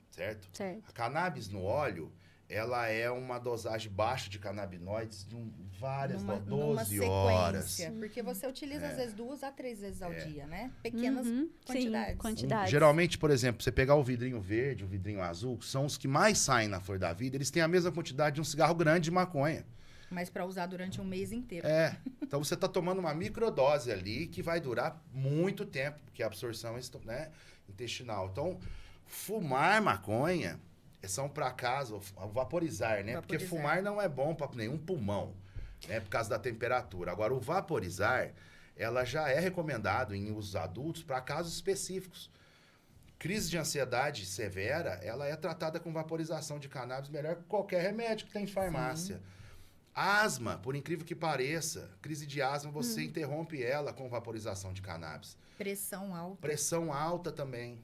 Certo? Certo. A cannabis no óleo, ela é uma dosagem baixa de canabinoides de várias, 12 horas. Porque você utiliza, às vezes, 2 a 3 vezes ao dia, né? Pequenas quantidades. Sim, quantidades. Geralmente, por exemplo, você pegar o vidrinho verde, o vidrinho azul, que são os que mais saem na flor da vida, eles têm a mesma quantidade de um cigarro grande de maconha. Mas para usar durante um mês inteiro. Então você está tomando uma microdose ali que vai durar muito tempo, porque a absorção é, intestinal. Então, fumar maconha são para caso, vaporizar, né? Porque fumar não é bom para nenhum pulmão, né? Por causa da temperatura. Agora, o vaporizar, ela já é recomendado em usos adultos para casos específicos. Crise de ansiedade severa, ela é tratada com vaporização de cannabis melhor que qualquer remédio que tem em farmácia. Asma, por incrível que pareça, crise de asma, você interrompe ela com vaporização de cannabis. Pressão alta. Pressão alta também.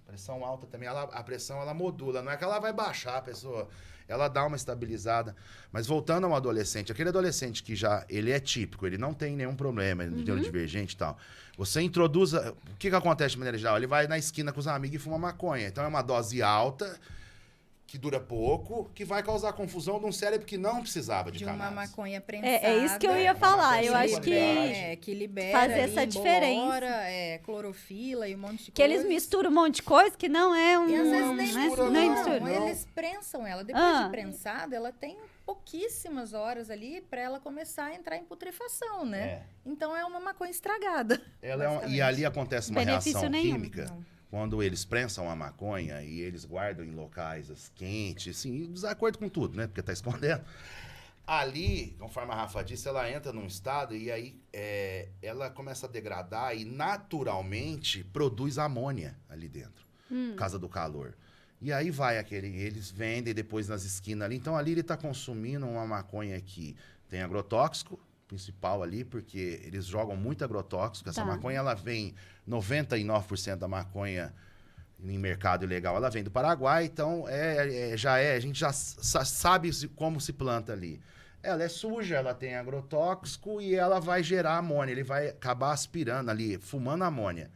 A pressão, ela modula. Não é que ela vai baixar a pessoa. Ela dá uma estabilizada. Mas voltando ao adolescente, aquele adolescente que ele é típico, ele não tem nenhum problema, ele é neurodivergente e tal. Você introduz... O que acontece de maneira geral? Ele vai na esquina com os amigos e fuma maconha. Então é uma dose alta, que dura pouco, que vai causar confusão de um cérebro que não precisava de cannabis. Uma maconha prensada. É isso que eu ia falar. Eu acho que libera fazer essa diferença. Clorofila e um monte de coisa. Que eles misturam um monte de coisa que não é um... E às vezes nem mistura. Não. Eles prensam ela. Depois de prensada, ela tem pouquíssimas horas ali para ela começar a entrar em putrefação, né? Então é uma maconha estragada. E ali acontece uma reação química. Não. Quando eles prensam a maconha e eles guardam em locais quentes, assim, em desacordo com tudo, né? Porque tá escondendo. Ali, conforme a Rafa disse, ela entra num estado e aí ela começa a degradar e naturalmente produz amônia ali dentro, por causa do calor. E aí eles vendem depois nas esquinas ali. Então ali ele tá consumindo uma maconha que tem agrotóxico, principal ali, porque eles jogam muito agrotóxico. Essa maconha, ela vem... 99% da maconha em mercado ilegal, ela vem do Paraguai. Então, a gente já sabe como se planta ali. Ela é suja, ela tem agrotóxico e ela vai gerar amônia. Ele vai acabar aspirando ali, fumando amônia.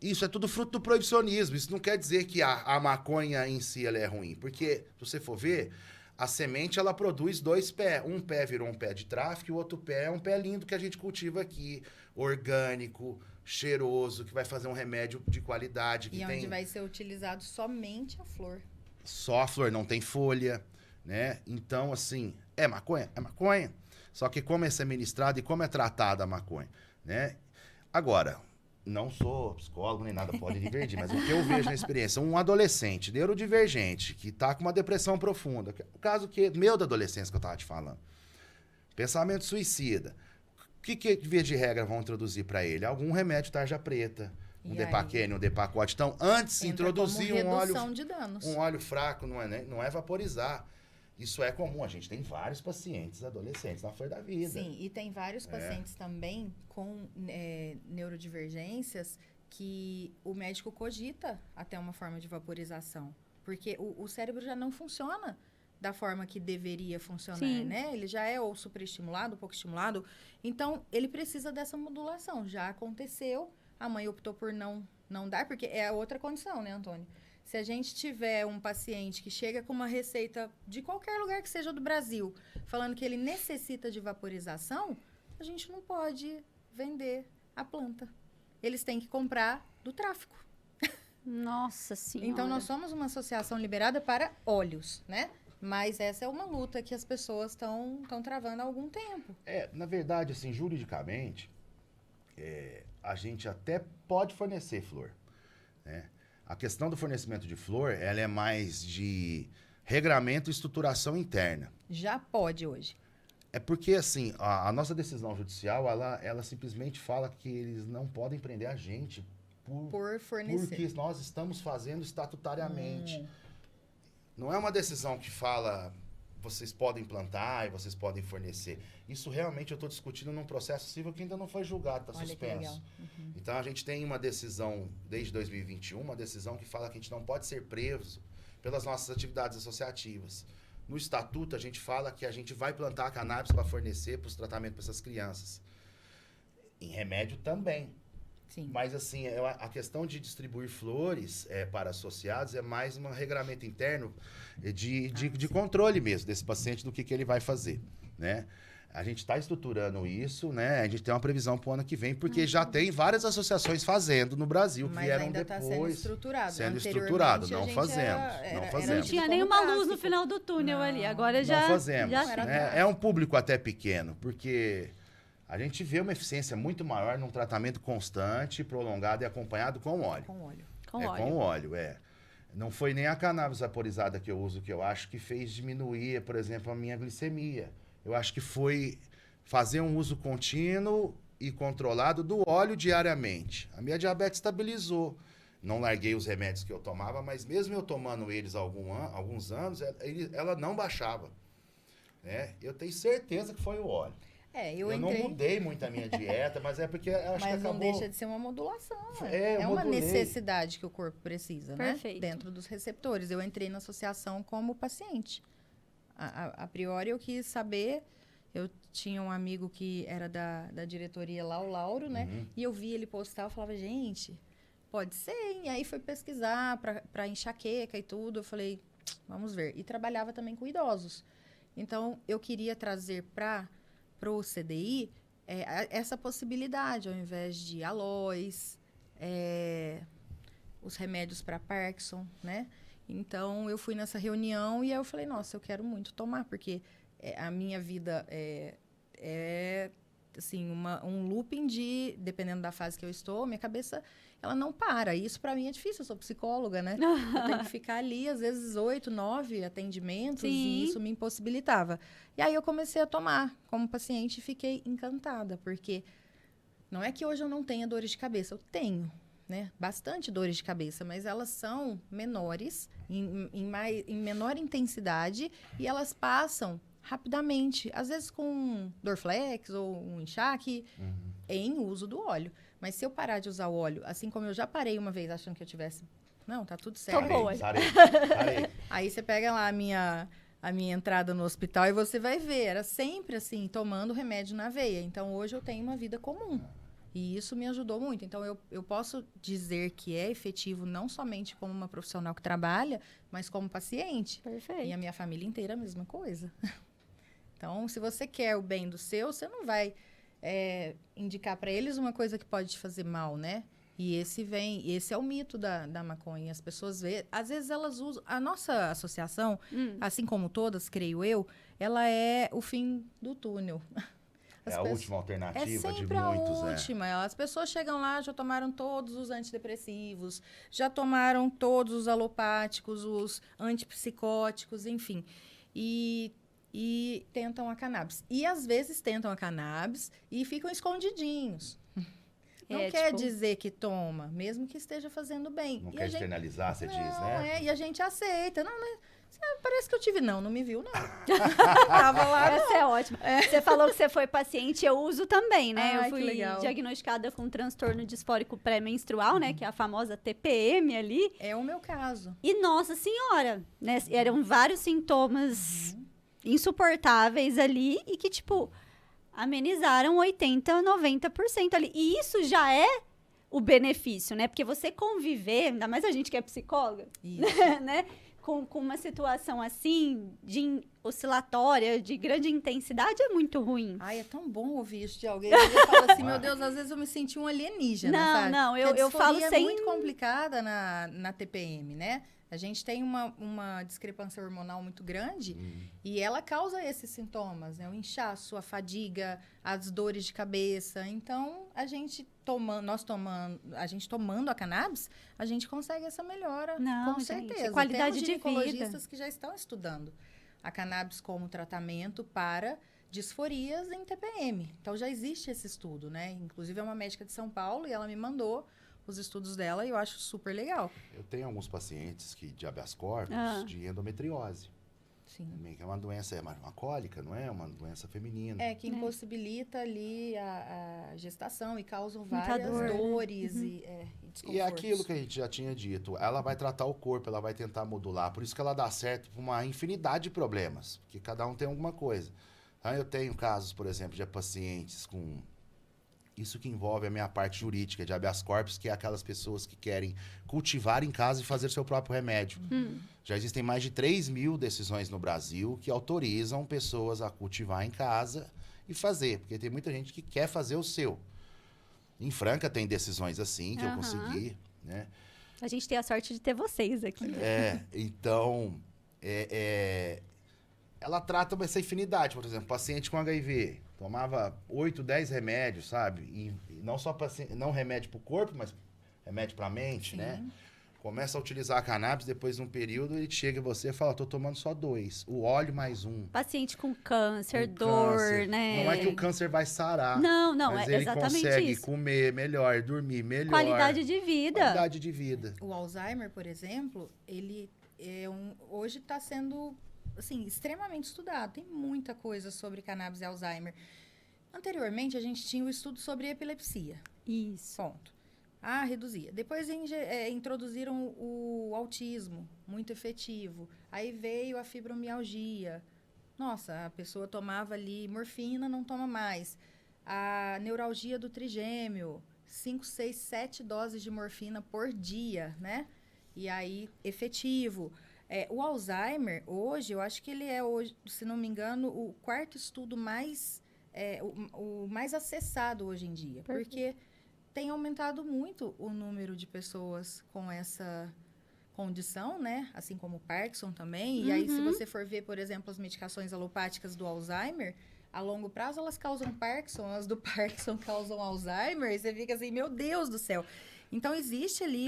Isso é tudo fruto do proibicionismo. Isso não quer dizer que a maconha em si ela é ruim. Porque, se você for ver... A semente, ela produz 2 pés. Um pé virou um pé de tráfico e o outro pé é um pé lindo que a gente cultiva aqui. Orgânico, cheiroso, que vai fazer um remédio de qualidade. Onde vai ser utilizado somente a flor. Só a flor, não tem folha, né? Então, assim, é maconha? É maconha. Só que como é administrado e como é tratada a maconha, né? Agora... Não sou psicólogo nem nada, pode divergir, mas o que eu vejo na experiência, um adolescente neurodivergente que tá com uma depressão profunda, o caso meu da adolescência que eu tava te falando, pensamento suicida, o que via de regra vão introduzir para ele? Algum remédio tarja preta, um Depaquene, um Depakote. Então, antes de introduzir um óleo fraco, não é vaporizar. Isso é comum, a gente tem vários pacientes adolescentes na flor da vida. Sim, e tem vários pacientes também com neurodivergências que o médico cogita até uma forma de vaporização. Porque o cérebro já não funciona da forma que deveria funcionar, né? Ele já é ou superestimulado, ou pouco estimulado. Então, ele precisa dessa modulação. Já aconteceu, a mãe optou por não dar, porque é outra condição, né, Antônio? Se a gente tiver um paciente que chega com uma receita de qualquer lugar que seja do Brasil, falando que ele necessita de vaporização, a gente não pode vender a planta. Eles têm que comprar do tráfico. Nossa Senhora. Então, nós somos uma associação liberada para óleos, né? Mas essa é uma luta que as pessoas estão travando há algum tempo. Na verdade, assim, juridicamente, a gente até pode fornecer flor, né? A questão do fornecimento de flor, ela é mais de regramento e estruturação interna. Já pode hoje. É porque, assim, a nossa decisão judicial, ela simplesmente fala que eles não podem prender a gente por fornecer. Porque nós estamos fazendo estatutariamente. Não é uma decisão que fala, vocês podem plantar e vocês podem fornecer. Isso realmente eu estou discutindo num processo civil que ainda não foi julgado, está suspenso. Então, a gente tem uma decisão, desde 2021, uma decisão que fala que a gente não pode ser preso pelas nossas atividades associativas. No estatuto, a gente fala que a gente vai plantar cannabis para fornecer para os tratamentos para essas crianças. Em remédio também. Sim. Mas, assim, a questão de distribuir flores para associados é mais um regramento interno de controle mesmo desse paciente do que ele vai fazer, né? A gente está estruturando isso, né? A gente tem uma previsão para o ano que vem, porque já tem várias associações fazendo no Brasil, que vieram ainda depois. Tá sendo estruturado. Sendo estruturado, não fazemos. Não tinha nenhuma luz no final do túnel ali, agora já... Não fazemos, já né? É um público até pequeno, porque a gente vê uma eficiência muito maior num tratamento constante, prolongado e acompanhado com óleo. Com óleo. Com óleo, é. Não foi nem a cannabis vaporizada que eu uso, que eu acho que fez diminuir, por exemplo, a minha glicemia. Eu acho que foi fazer um uso contínuo e controlado do óleo diariamente. A minha diabetes estabilizou. Não larguei os remédios que eu tomava, mas mesmo eu tomando eles há alguns anos, ela não baixava. Né? Eu tenho certeza que foi o óleo. Eu não mudei muito a minha dieta, mas é porque acho que acabou... Mas não deixa de ser uma modulação. É uma necessidade que o corpo precisa, Perfeito. Né? Dentro dos receptores. Eu entrei na associação como paciente. A priori, eu quis saber... Eu tinha um amigo que era da diretoria lá, o Lauro, né? Uhum. E eu vi ele postar, eu falava, gente, pode ser, hein? E aí foi pesquisar para enxaqueca e tudo. Eu falei, vamos ver. E trabalhava também com idosos. Então, eu queria trazer para o CDI essa possibilidade, ao invés de aloes, os remédios para Parkinson, né? Então, eu fui nessa reunião e aí eu falei, nossa, eu quero muito tomar, porque a minha vida é assim, um looping dependendo da fase que eu estou, minha cabeça, ela não para. Isso, para mim, é difícil, eu sou psicóloga, né? Eu tenho que ficar ali, às vezes, 8, 9 atendimentos, Sim. e isso me impossibilitava. E aí, eu comecei a tomar como paciente e fiquei encantada, porque não é que hoje eu não tenha dores de cabeça, eu tenho, né? Bastante dores de cabeça, mas elas são menores, em menor intensidade, e elas passam rapidamente, às vezes com Dorflex ou um enxaque, em uso do óleo. Mas se eu parar de usar o óleo, assim como eu já parei uma vez achando que eu tivesse... Não, tá tudo certo. Tô boa. Parei. Aí você pega lá a minha entrada no hospital e você vai ver, era sempre assim, tomando remédio na veia. Então, hoje eu tenho uma vida comum. E isso me ajudou muito. Então, eu posso dizer que é efetivo não somente como uma profissional que trabalha, mas como paciente. Perfeito. E a minha família inteira a mesma coisa. Então, se você quer o bem do seu, você não vai indicar para eles uma coisa que pode te fazer mal, né? E esse é o mito da maconha. As pessoas veem, às vezes elas usam... A nossa associação, assim como todas, creio eu, ela é o fim do túnel. A última alternativa de muitos. É sempre a última. As pessoas chegam lá, já tomaram todos os antidepressivos, já tomaram todos os alopáticos, os antipsicóticos, enfim. E tentam a cannabis. E, às vezes, tentam a cannabis e ficam escondidinhos. Não quer dizer que toma, mesmo que esteja fazendo bem. Não quer externalizar, você diz, né? E a gente aceita. Não, mas parece que eu tive. Não me viu, não. Tava lá, não. Essa é ótima. Você falou que você foi paciente, eu uso também, né? Ai, eu fui que legal. diagnosticada com transtorno disfórico pré-menstrual, né? Que é a famosa TPM ali. É o meu caso. E, nossa senhora, né? Eram vários sintomas insuportáveis ali e que, tipo, amenizaram 80%, 90% ali. E isso já é o benefício, né? Porque você conviver, ainda mais a gente que é psicóloga, né? Com uma situação assim, oscilatória, de grande intensidade, é muito ruim. Ai, é tão bom ouvir isso de alguém. Eu falo assim, meu Deus, às vezes eu me senti um alienígena, sabe? Não, eu falo sem... é muito complicada na TPM, né? A gente tem uma discrepância hormonal muito grande e ela causa esses sintomas, né? O inchaço, a fadiga, as dores de cabeça. Então, a gente tomando a cannabis, a gente consegue essa melhora, com certeza. Qualidade Temos de vida. ginecologistas que já estão estudando a cannabis como tratamento para disforias em TPM. Então, já existe esse estudo, né? Inclusive, é uma médica de São Paulo e ela me mandou os estudos dela e eu acho super legal. Eu tenho alguns pacientes de habeas corpus de endometriose. Sim. Que é uma doença, uma cólica, não é? Uma doença feminina. Que impossibilita ali a gestação e causam várias dor, dores né? e desconfortos. E é aquilo que a gente já tinha dito, ela vai tratar o corpo, ela vai tentar modular, por isso que ela dá certo para uma infinidade de problemas, porque cada um tem alguma coisa. Aí eu tenho casos, por exemplo, de pacientes com... Isso que envolve a minha parte jurídica de habeas corpus, que é aquelas pessoas que querem cultivar em casa e fazer seu próprio remédio. Já existem mais de 3.000 decisões no Brasil que autorizam pessoas a cultivar em casa e fazer, porque tem muita gente que quer fazer o seu. Em Franca tem decisões assim que eu consegui, né? A gente tem a sorte de ter vocês aqui. Então, ela trata essa infinidade. Por exemplo, paciente com HIV, tomava 8, 10 remédios, sabe? E não só não remédio para o corpo, mas remédio para a mente, né? Começa a utilizar a cannabis, depois de um período, ele chega em você e fala, tô tomando só 2. O óleo mais 1. Paciente com câncer, dor, câncer. né? Não é que o câncer vai sarar. Não, mas é ele exatamente consegue isso. comer melhor, dormir melhor. Qualidade de vida. Qualidade de vida. O Alzheimer, por exemplo, ele hoje está sendo assim, extremamente estudado. Tem muita coisa sobre cannabis e Alzheimer. Anteriormente, a gente tinha o estudo sobre epilepsia. Isso. Ponto. Reduzia. Depois introduziram o autismo, muito efetivo. Aí veio a fibromialgia. Nossa, a pessoa tomava ali morfina, não toma mais. A neuralgia do trigêmeo, 5, 6, 7 doses de morfina por dia, né? E aí, efetivo. O Alzheimer, hoje, eu acho que ele é, hoje, se não me engano, o 4º estudo mais, o mais acessado hoje em dia. Perfeito. Porque tem aumentado muito o número de pessoas com essa condição, né? Assim como o Parkinson também. E aí, se você for ver, por exemplo, as medicações alopáticas do Alzheimer, a longo prazo elas causam Parkinson, as do Parkinson causam Alzheimer, e você fica assim, meu Deus do céu. Então, existe ali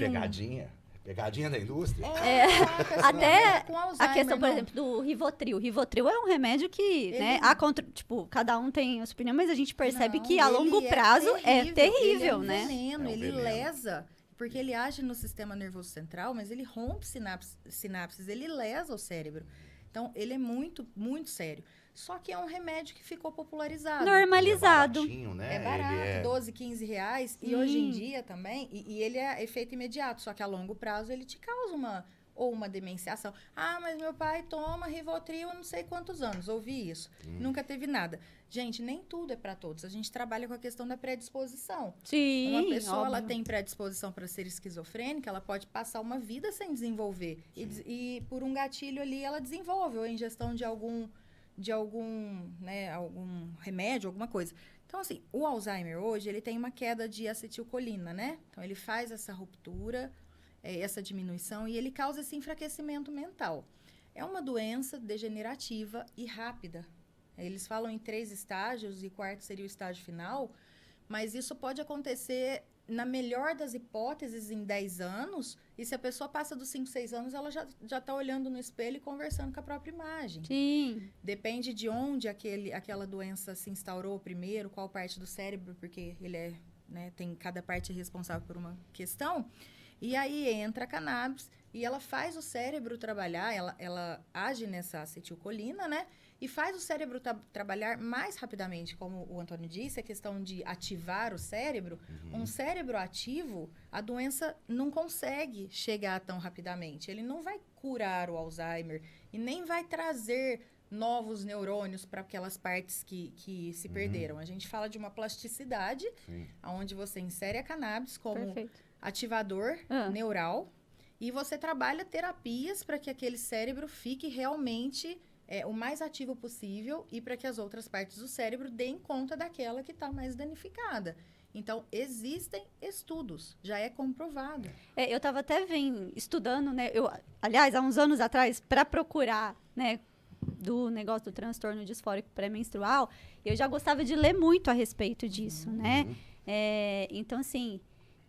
Pegadinha da indústria. Até com Alzheimer, a questão, por não. exemplo, do Rivotril. O Rivotril é um remédio que, né, cada um tem a sua opinião, mas a gente percebe que a longo prazo é terrível, ele né? Veneno, É um ele veneno. lesa, porque ele age no sistema nervoso central, mas ele rompe sinapses, ele lesa o cérebro. Então, ele é muito, muito sério. Só que é um remédio que ficou popularizado. Normalizado. Ele é baratinho, né? É barato, Ele é... 12, 15 reais. E hoje em dia também, e ele é efeito imediato, só que a longo prazo ele te causa uma demenciação. Mas meu pai toma Rivotril há não sei quantos anos, ouvi isso. Nunca teve nada. Gente, nem tudo é para todos. A gente trabalha com a questão da predisposição. Sim, Uma pessoa ela óbvio. tem predisposição para ser esquizofrênica, ela pode passar uma vida sem desenvolver. E por um gatilho ali ela desenvolve, ou a ingestão de algum remédio, alguma coisa. Então, assim, o Alzheimer hoje, ele tem uma queda de acetilcolina, né? Então, ele faz essa ruptura, essa diminuição, e ele causa esse enfraquecimento mental. É uma doença degenerativa e rápida. Eles falam em 3 estágios, e o 4º seria o estágio final, mas isso pode acontecer, na melhor das hipóteses, em 10 anos, e se a pessoa passa dos 5, 6 anos, ela já está olhando no espelho e conversando com a própria imagem. Sim. Depende de onde aquela doença se instaurou primeiro, qual parte do cérebro, porque ele cada parte é responsável por uma questão. E aí entra a cannabis e ela faz o cérebro trabalhar, ela age nessa acetilcolina, né? E faz o cérebro trabalhar mais rapidamente, como o Antônio disse, a questão de ativar o cérebro. Um cérebro ativo, a doença não consegue chegar tão rapidamente. Ele não vai curar o Alzheimer e nem vai trazer novos neurônios para aquelas partes que se perderam. A gente fala de uma plasticidade, onde você insere a cannabis como Perfeito. ativador neural e você trabalha terapias para que aquele cérebro fique realmente o mais ativo possível e para que as outras partes do cérebro deem conta daquela que está mais danificada. Então, existem estudos, já é comprovado. Eu estava até estudando, né? Aliás, há uns anos atrás, para procurar, né, do negócio do transtorno disfórico pré-menstrual, eu já gostava de ler muito a respeito disso, né? Então, assim,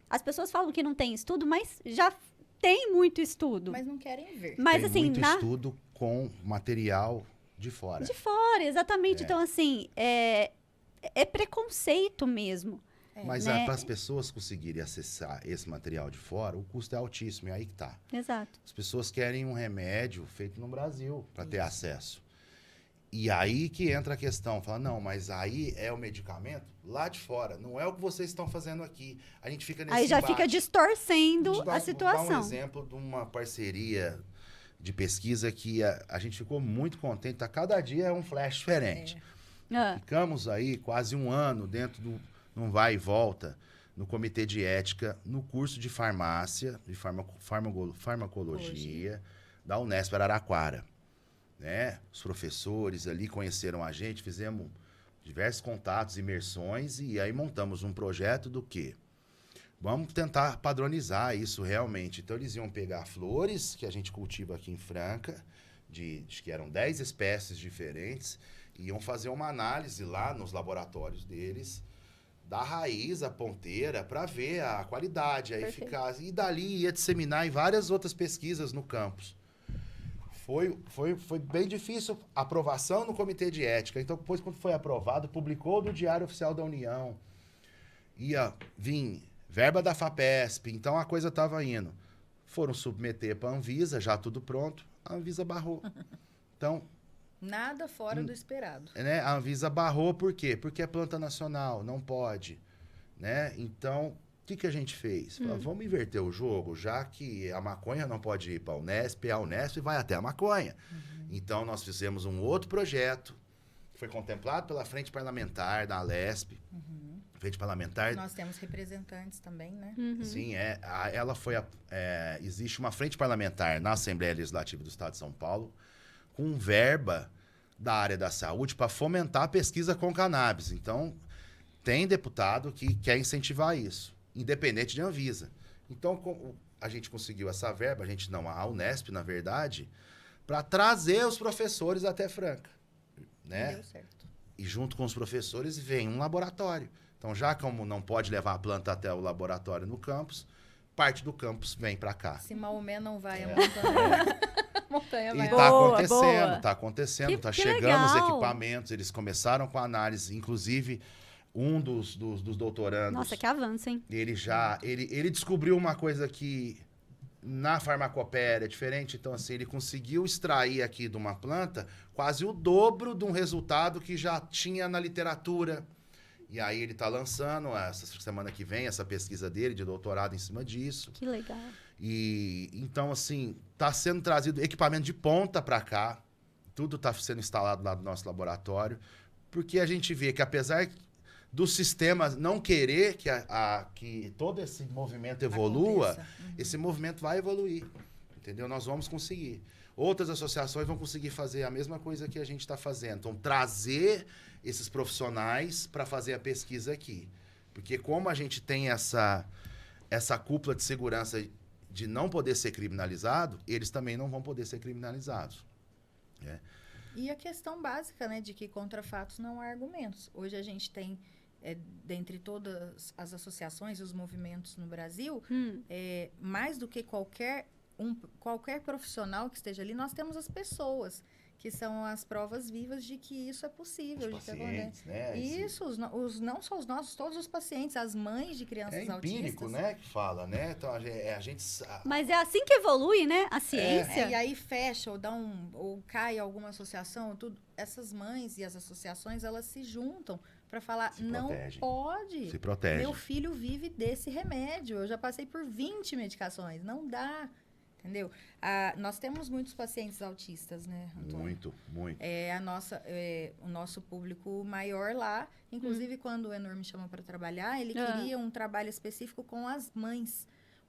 as pessoas falam que não tem estudo, mas já tem muito estudo. Mas não querem ver. Mas, tem assim, muito estudo com material de fora. De fora, exatamente. Então, assim, é preconceito mesmo. Mas né? para as pessoas conseguirem acessar esse material de fora, o custo é altíssimo, e aí que tá. Exato. As pessoas querem um remédio feito no Brasil para ter acesso. E aí que entra a questão, fala, não, mas aí é o medicamento lá de fora, não é o que vocês estão fazendo aqui. A gente fica nesse Aí já embate. fica distorcendo Vou a dar situação. um exemplo de uma parceria de pesquisa que a gente ficou muito contente. A cada dia é um flash diferente. Ficamos aí quase um ano dentro de um vai e volta no comitê de ética, no curso de farmácia, de farmacologia da Unesp Araraquara. Né? Os professores ali conheceram a gente, fizemos diversos contatos, imersões, e aí montamos um projeto do quê? Vamos tentar padronizar isso realmente. Então, eles iam pegar flores que a gente cultiva aqui em Franca, acho que eram 10 espécies diferentes, e iam fazer uma análise lá nos laboratórios deles, da raiz à ponteira, para ver a qualidade, a eficácia. E dali ia disseminar em várias outras pesquisas no campus. Foi bem difícil a aprovação no comitê de ética. Então, depois, quando foi aprovado, publicou no Diário Oficial da União. Ia vir verba da FAPESP, então a coisa estava indo. Foram submeter para a Anvisa, já tudo pronto, a Anvisa barrou. Então... Nada fora do esperado. Né? A Anvisa barrou por quê? Porque é planta nacional, não pode. Né? Então... O que a gente fez? Falou, vamos inverter o jogo, já que a maconha não pode ir para a Unesp vai até a maconha. Então, nós fizemos um outro projeto, que foi contemplado pela Frente Parlamentar da Alesp. Frente Parlamentar... Nós temos representantes também, né? Sim, ela foi... existe uma Frente Parlamentar na Assembleia Legislativa do Estado de São Paulo, com verba da área da saúde para fomentar a pesquisa com cannabis. Então, tem deputado que quer incentivar isso, independente de Anvisa. Então, a gente conseguiu essa verba, a Unesp, na verdade, para trazer os professores até Franca. Né? Deu certo. E junto com os professores vem um laboratório. Então, já como não pode levar a planta até o laboratório no campus, parte do campus vem para cá. Se Maomé não vai, a montanha... montanha vai. E tá acontecendo, tá que chegando os legal. equipamentos, eles começaram com a análise, inclusive... Um dos doutorandos... Nossa, que avanço, hein? Ele descobriu uma coisa que na farmacopéia é diferente. Então, assim, ele conseguiu extrair aqui de uma planta quase o dobro de um resultado que já tinha na literatura. E aí ele está lançando, essa semana que vem, essa pesquisa dele de doutorado em cima disso. Que legal. E então, assim, está sendo trazido equipamento de ponta para cá. Tudo está sendo instalado lá no nosso laboratório. Porque a gente vê que, apesar do sistema não querer que todo esse movimento evolua, esse movimento vai evoluir, entendeu? Nós vamos conseguir. Outras associações vão conseguir fazer a mesma coisa que a gente está fazendo. Então, trazer esses profissionais para fazer a pesquisa aqui. Porque como a gente tem essa cúpula de segurança de não poder ser criminalizado, eles também não vão poder ser criminalizados. Né? E a questão básica, né, de que contra fatos não há argumentos. Hoje a gente tem, dentre todas as associações e os movimentos no Brasil, mais do que qualquer profissional que esteja ali, nós temos as pessoas, que são as provas vivas de que isso é possível. Os pacientes, né? Isso, não só os nossos, todos os pacientes, as mães de crianças autistas. É empírico, né, que fala, né? Então, a gente... Mas é assim que evolui, né? A ciência. E aí fecha ou cai alguma associação, tudo. Essas mães e as associações, elas se juntam para falar, não pode. Se protege. Meu filho vive desse remédio. Eu já passei por 20 medicações. Não dá. Entendeu? Nós temos muitos pacientes autistas, né, Antônio? Muito. O nosso público maior lá, inclusive quando o Enor me chamou para trabalhar, ele queria um trabalho específico com as mães,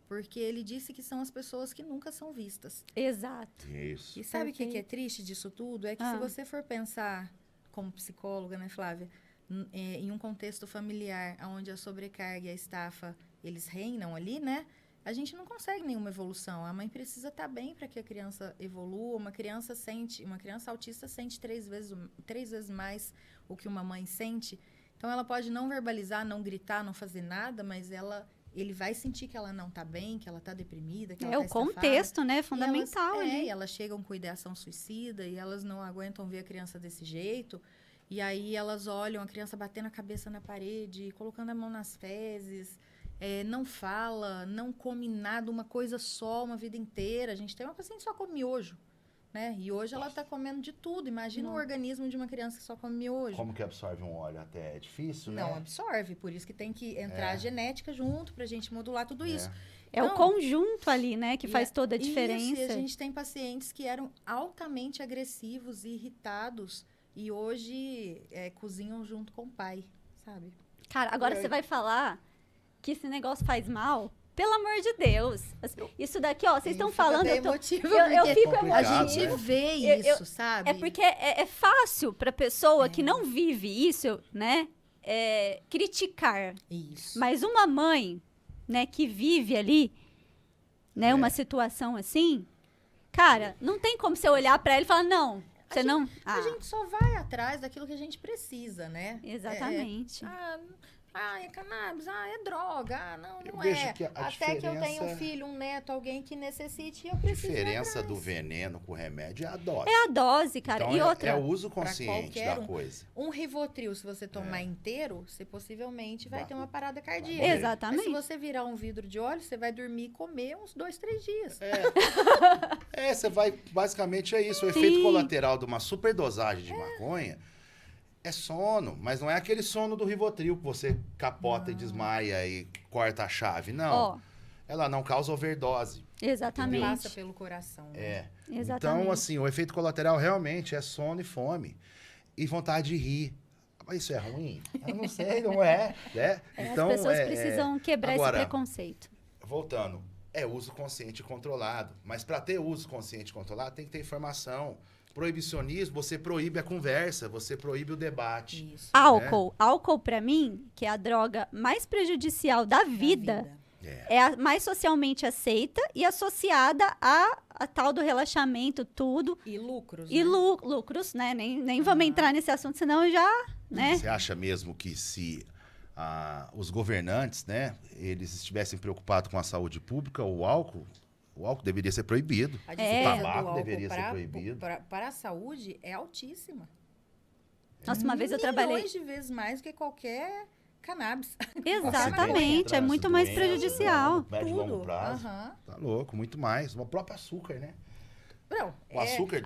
porque ele disse que são as pessoas que nunca são vistas. Exato. Isso. E sabe o que é triste disso tudo? É que se você for pensar como psicóloga, né, Flávia, em um contexto familiar, onde a sobrecarga e a estafa, eles reinam ali, né? A gente não consegue nenhuma evolução. A mãe precisa estar bem para que a criança evolua. Uma criança autista sente 3 vezes mais o que uma mãe sente. Então, ela pode não verbalizar, não gritar, não fazer nada, mas ele vai sentir que ela não está bem, que ela está deprimida, que ela está estafada. O contexto, né? Fundamental. E elas chegam com ideação suicida e elas não aguentam ver a criança desse jeito. E aí elas olham a criança batendo a cabeça na parede, colocando a mão nas fezes, não fala, não come nada, uma coisa só, uma vida inteira. A gente tem uma paciente que só come miojo, né? E hoje ela está comendo de tudo. Imagina o organismo de uma criança que só come miojo. Como que absorve um óleo? Até é difícil, né? Não absorve, por isso que tem que entrar a genética junto pra gente modular tudo isso. É o conjunto ali, né, que faz toda a diferença. Isso, e a gente tem pacientes que eram altamente agressivos e irritados e hoje cozinham junto com o pai, sabe? Cara, agora você vai falar que esse negócio faz mal? Pelo amor de Deus. Isso daqui, ó, vocês estão falando... Eu fico emotiva. A gente vê isso, sabe? É porque é fácil pra pessoa que não vive isso, né, criticar. Isso. Mas uma mãe, né, que vive ali, né, uma situação assim, cara, não tem como você olhar pra ela e falar, não, você não... A gente só vai atrás daquilo que a gente precisa, né? Exatamente. É cannabis, é droga, não vejo é. que a Até que eu tenho um filho, um neto, alguém que necessite, eu preciso. A diferença do veneno com o remédio é a dose. É a dose, cara. Então, e outra... é o uso consciente da coisa. Um Rivotril, se você tomar inteiro, você possivelmente vai ter uma parada cardíaca. Exatamente. Mas se você virar um vidro de óleo, você vai dormir e comer uns 2, 3 dias. Você vai... Basicamente é isso. O efeito colateral de uma superdosagem de maconha é sono, mas não é aquele sono do Rivotril que você capota e desmaia e corta a chave. Não. Ela não causa overdose. Exatamente. Passa pelo coração. Exatamente. Então, assim, o efeito colateral realmente é sono e fome. E vontade de rir. Mas isso é ruim? Eu não sei, não é. Então, as pessoas precisam quebrar agora, esse preconceito. Voltando, é uso consciente e controlado. Mas para ter uso consciente e controlado, tem que ter informação. Proibicionismo, você proíbe a conversa, você proíbe o debate. Isso. Álcool. Álcool, pra mim, que é a droga mais prejudicial da vida. É a mais socialmente aceita e associada a tal do relaxamento, tudo. E lucros. E lucros, né? Nem vamos entrar nesse assunto, senão já, né? Você acha mesmo que se os governantes, né, eles estivessem preocupados com a saúde pública, o álcool deveria ser proibido. A O tabaco deveria ser proibido. Para a saúde é altíssima. Nossa, uma vez eu trabalhei... Milhões de vezes mais do que qualquer cannabis. Exatamente, é muito mais prejudicial. Médio e longo Tudo. prazo. Tá louco, muito mais. O próprio açúcar, né? Não, O açúcar,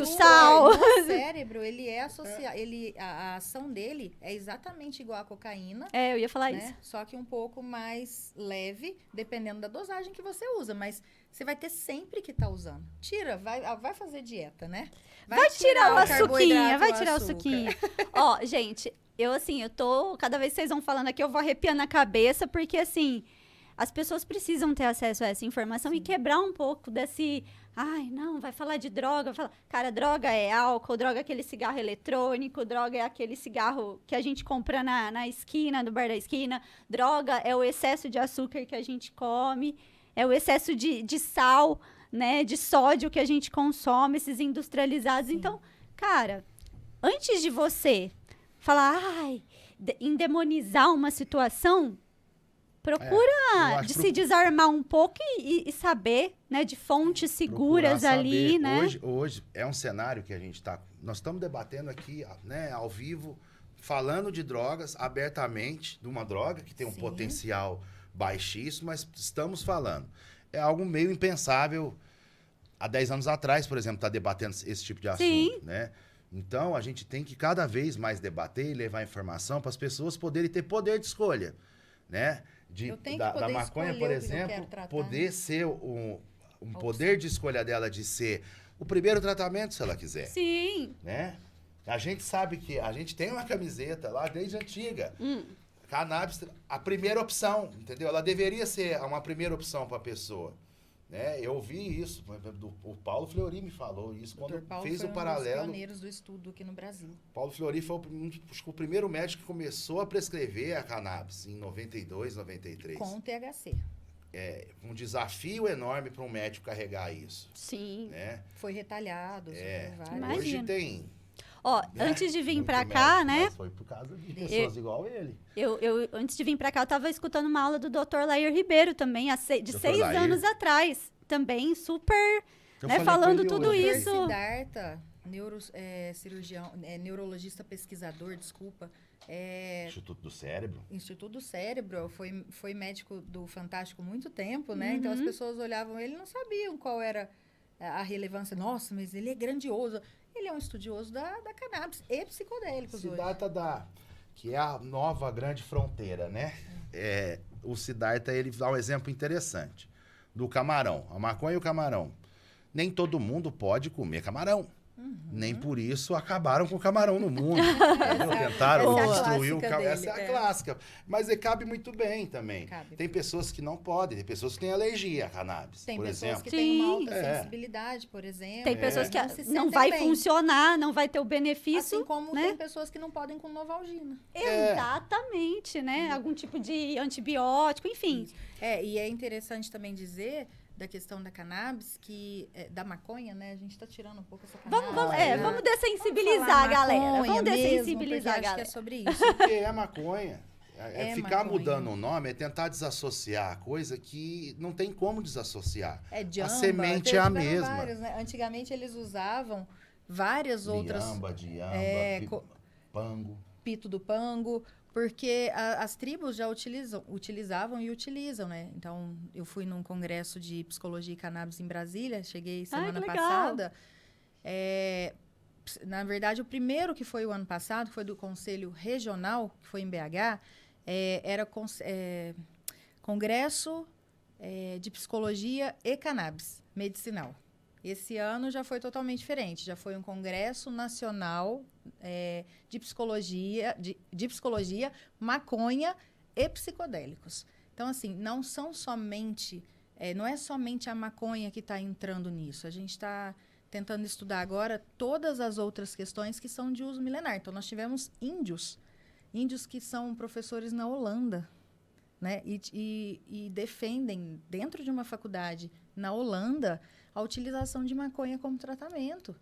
o sal. O cérebro, ele é associado, a ação dele é exatamente igual à cocaína. Eu ia falar né? isso. Só que um pouco mais leve, dependendo da dosagem que você usa. Mas você vai ter sempre que estar usando. Tira, vai fazer dieta, né? Vai tirar o açuquinha, vai carboidrato, tirar o açúcar. suquinho. Ó, gente, eu tô... Cada vez que vocês vão falando aqui, eu vou arrepiando a cabeça, porque, assim, as pessoas precisam ter acesso a essa informação e quebrar um pouco desse... Ai, não, vai falar de droga. Cara, droga é álcool, droga é aquele cigarro eletrônico, droga é aquele cigarro que a gente compra na esquina, no bar da esquina. Droga é o excesso de açúcar que a gente come, é o excesso de sal, né, de sódio que a gente consome, esses industrializados. Sim. Então, cara, antes de você falar, endemonizar uma situação, procura se desarmar um pouco e saber, né, de fontes seguras ali, né? Hoje é um cenário que a gente nós estamos debatendo aqui, né, ao vivo, falando de drogas abertamente, de uma droga que tem um potencial baixíssimo, mas estamos falando. É algo meio impensável há 10 anos atrás, por exemplo, estar debatendo esse tipo de assunto, né? Então, a gente tem que cada vez mais debater e levar informação para as pessoas poderem ter poder de escolha, né? Da maconha, por exemplo, poder ser um poder de escolha dela de ser o primeiro tratamento, se ela quiser. Sim. Né? A gente sabe que a gente tem uma camiseta lá desde antiga. Cannabis, a primeira opção, entendeu? Ela deveria ser uma primeira opção para a pessoa. Né? Eu ouvi isso, o Paulo Fleury me falou isso quando fez o paralelo. Um dos pioneiros do estudo aqui no Brasil. Paulo Fleury foi o primeiro médico que começou a prescrever a cannabis em 92, 93. Com THC. É um desafio enorme para um médico carregar isso. Sim. Né? Foi retalhado. Hoje tem... Antes de vir para cá, né? Mas foi por causa de pessoas igual ele. Eu, antes de vir para cá, eu estava escutando uma aula do Dr. Lair Ribeiro também, de 6 anos atrás. Também super, né, falando tudo hoje. isso. Siddhartha, cirurgião, neurologista pesquisador, desculpa. Instituto do Cérebro. Instituto do Cérebro. Foi médico do Fantástico muito tempo, né? Então, as pessoas olhavam ele e não sabiam qual era a relevância. Nossa, mas ele é grandioso. Ele é um estudioso da cannabis e psicodélicos Siddhartha que é a nova grande fronteira, né? O Siddhartha, ele dá um exemplo interessante do camarão. A maconha e o camarão. Nem todo mundo pode comer camarão. Nem por isso acabaram com o camarão no mundo. Tentaram destruir o camarão. Essa é a clássica. Mas cabe muito bem também. Tem pessoas que não podem, tem pessoas que têm alergia a cannabis, tem por pessoas exemplo. que têm uma alta sensibilidade, por exemplo. Tem pessoas que não vai funcionar, não vai ter o benefício. Assim como tem pessoas que não podem com Novalgina. Exatamente, né? Algum tipo de antibiótico, enfim. E é interessante também dizer da questão da cannabis, da maconha, né? A gente tá tirando um pouco essa cannabis. Vamos dessensibilizar a galera. Vamos dessensibilizar a galera. Acho que é sobre isso. Porque é maconha. Ficar mudando o nome é tentar desassociar a coisa que não tem como desassociar. Jamba, a semente é a mesma. Vários, né? Antigamente eles usavam várias outras... Diamba, pango. Pito do pango, porque as tribos já utilizavam e utilizam, né? Então, eu fui num congresso de psicologia e cannabis em Brasília, cheguei semana passada. Na verdade, o primeiro que foi o ano passado, que foi do Conselho Regional, que foi em BH, era Congresso de Psicologia e Cannabis Medicinal. Esse ano já foi totalmente diferente. Já foi um Congresso Nacional de Psicologia, de Psicologia, Maconha e Psicodélicos. Então, assim, não é somente a maconha que está entrando nisso. A gente está tentando estudar agora todas as outras questões que são de uso milenar. Então, nós tivemos índios que são professores na Holanda, né? E defendem, dentro de uma faculdade na Holanda, a utilização de maconha como tratamento.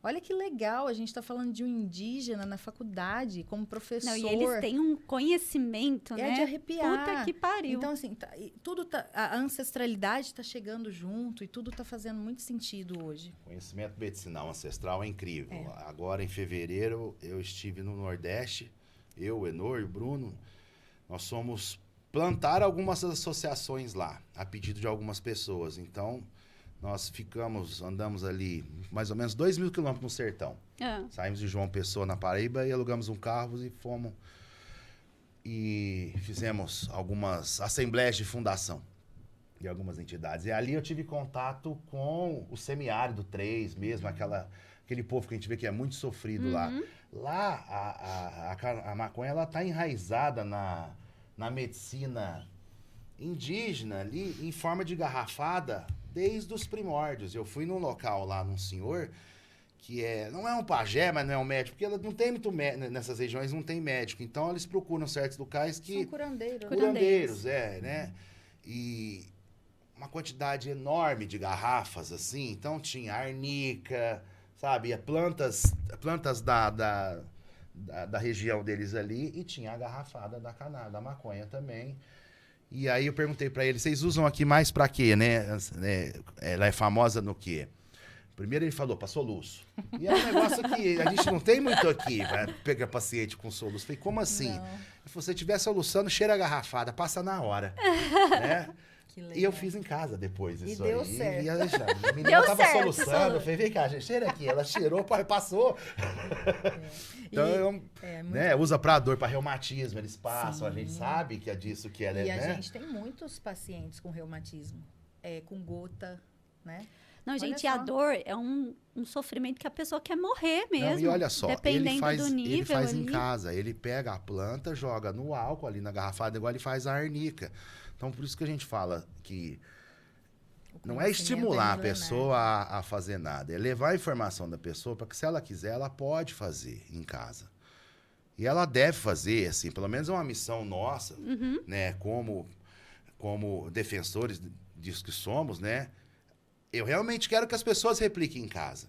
Olha que legal, a gente está falando de um indígena na faculdade, como professor. E eles têm um conhecimento, né? É de arrepiar. Puta que pariu. Então, assim, a ancestralidade está chegando junto e tudo está fazendo muito sentido hoje. Conhecimento medicinal ancestral é incrível. Agora, em fevereiro, eu estive no Nordeste, o Enor e o Bruno, nós fomos plantar algumas associações lá, a pedido de algumas pessoas. Então, nós andamos ali mais ou menos 2.000 quilômetros no sertão. Saímos de João Pessoa, na Paraíba, e alugamos um carro e fomos. E fizemos algumas assembleias de fundação de algumas entidades. E ali eu tive contato com o semiárido 3 mesmo, aquele povo que a gente vê que é muito sofrido lá. Lá, a maconha, ela está enraizada na medicina indígena ali, em forma de garrafada, desde os primórdios. Eu fui num local lá, num senhor, que não é um pajé, mas não é um médico, porque ela não tem muito nessas regiões, não tem médico. Então, eles procuram certos locais que... São curandeiros. Curandeiros, né? E uma quantidade enorme de garrafas, assim. Então, tinha arnica, sabe? Plantas da região deles ali, e tinha a garrafada da maconha também. E aí eu perguntei pra ele, vocês usam aqui mais pra quê, né? Ela é famosa no quê? Primeiro ele falou, pra soluço. E é um negócio que a gente não tem muito aqui, pra pegar paciente com soluço. Falei, como assim? Ele falou, se estiver soluçando, cheira a garrafada, passa na hora. Né? E eu fiz em casa depois isso deu certo. A menina tava soluçando, eu falei, vem cá, gente, cheira aqui. Ela cheirou, passou. Então, usa pra dor, pra reumatismo, eles passam. Sim. A gente sabe que é disso que ela é, né? E a gente tem muitos pacientes com reumatismo, com gota, né? Não, gente, a dor é um sofrimento que a pessoa quer morrer mesmo. Não, e olha só, dependendo do nível. Ele faz ali em casa, ele pega a planta, joga no álcool ali na garrafada, igual ele faz a arnica. Então, por isso que a gente fala que não é estimular a pessoa a fazer nada, é levar a informação da pessoa para que, se ela quiser, ela pode fazer em casa. E ela deve fazer, assim, pelo menos é uma missão nossa, né? Como defensores disso que somos, né? Eu realmente quero que as pessoas repliquem em casa.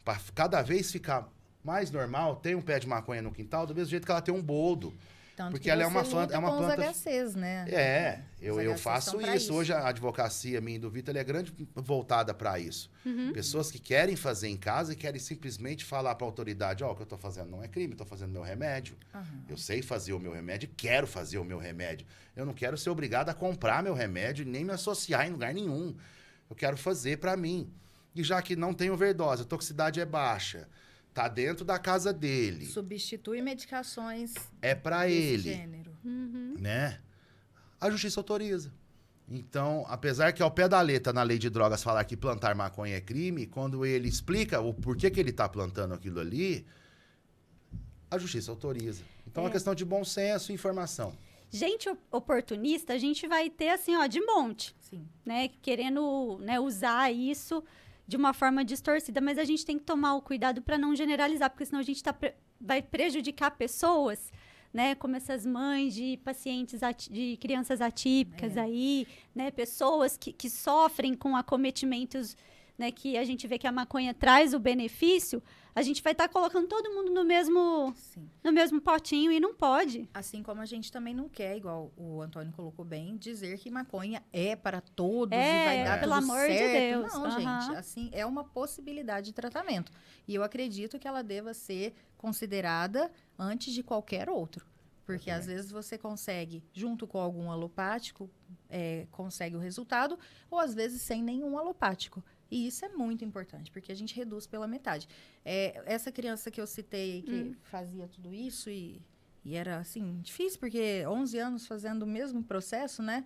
Para cada vez ficar mais normal, tem um pé de maconha no quintal, do mesmo jeito que ela tem um boldo. Tanto porque que ela é você uma luta é uma com planta. os HCs, né? Eu HCs faço são pra isso. Hoje a advocacia minha e do Vitor ela é grande voltada para isso. Uhum. Pessoas que querem fazer em casa e querem simplesmente falar para a autoridade, ó, o que eu estou fazendo não é crime, estou fazendo meu remédio. Eu sei fazer o meu remédio, quero fazer o meu remédio. Eu não quero ser obrigado a comprar meu remédio nem me associar em lugar nenhum. Eu quero fazer para mim. E já que não tem overdose, a toxicidade é baixa, tá dentro da casa dele. Substitui medicações É para desse ele, gênero. né? A justiça autoriza. Então, apesar que ao pé da letra na lei de drogas falar que plantar maconha é crime, quando ele explica o porquê que ele está plantando aquilo ali, a justiça autoriza. Então, é uma questão de bom senso e informação. Gente oportunista, a gente vai ter assim, ó, de monte. Sim. Né? Querendo, né, usar isso de uma forma distorcida, mas a gente tem que tomar o cuidado para não generalizar, porque senão a gente vai prejudicar pessoas, né? Como essas mães de pacientes, de crianças atípicas aí, né? Pessoas que sofrem com acometimentos, né? Que a gente vê que a maconha traz o benefício, a gente vai estar colocando todo mundo no mesmo potinho e não pode. Assim como a gente também não quer, igual o Antônio colocou bem, dizer que maconha é para todos e vai dar pelo tudo amor de certo. Deus. Não, gente, assim, é uma possibilidade de tratamento. E eu acredito que ela deva ser considerada antes de qualquer outro. Porque às vezes você consegue, junto com algum alopático, consegue o resultado, ou às vezes sem nenhum alopático. E isso é muito importante, porque a gente reduz pela metade. Essa criança que eu citei, que fazia tudo isso, e era, assim, difícil, porque 11 anos fazendo o mesmo processo, né?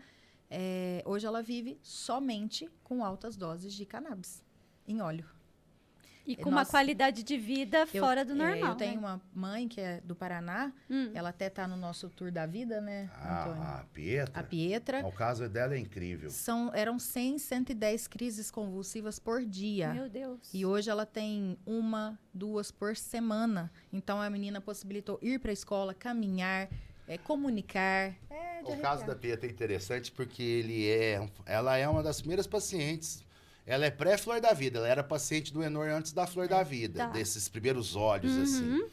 Hoje ela vive somente com altas doses de cannabis em óleo. E com uma qualidade de vida fora do normal. Eu tenho uma mãe que é do Paraná, ela até está no nosso tour da vida, né, Antônio? A Pietra? A Pietra. O caso dela é incrível. Eram 100, 110 crises convulsivas por dia. Meu Deus. E hoje ela tem 1, 2 por semana. Então, a menina possibilitou ir para a escola, caminhar, comunicar. O caso da Pietra é interessante porque ela é uma das primeiras pacientes. Ela é pré-flor da vida, ela era paciente do Enor antes da flor da vida, desses primeiros olhos, assim.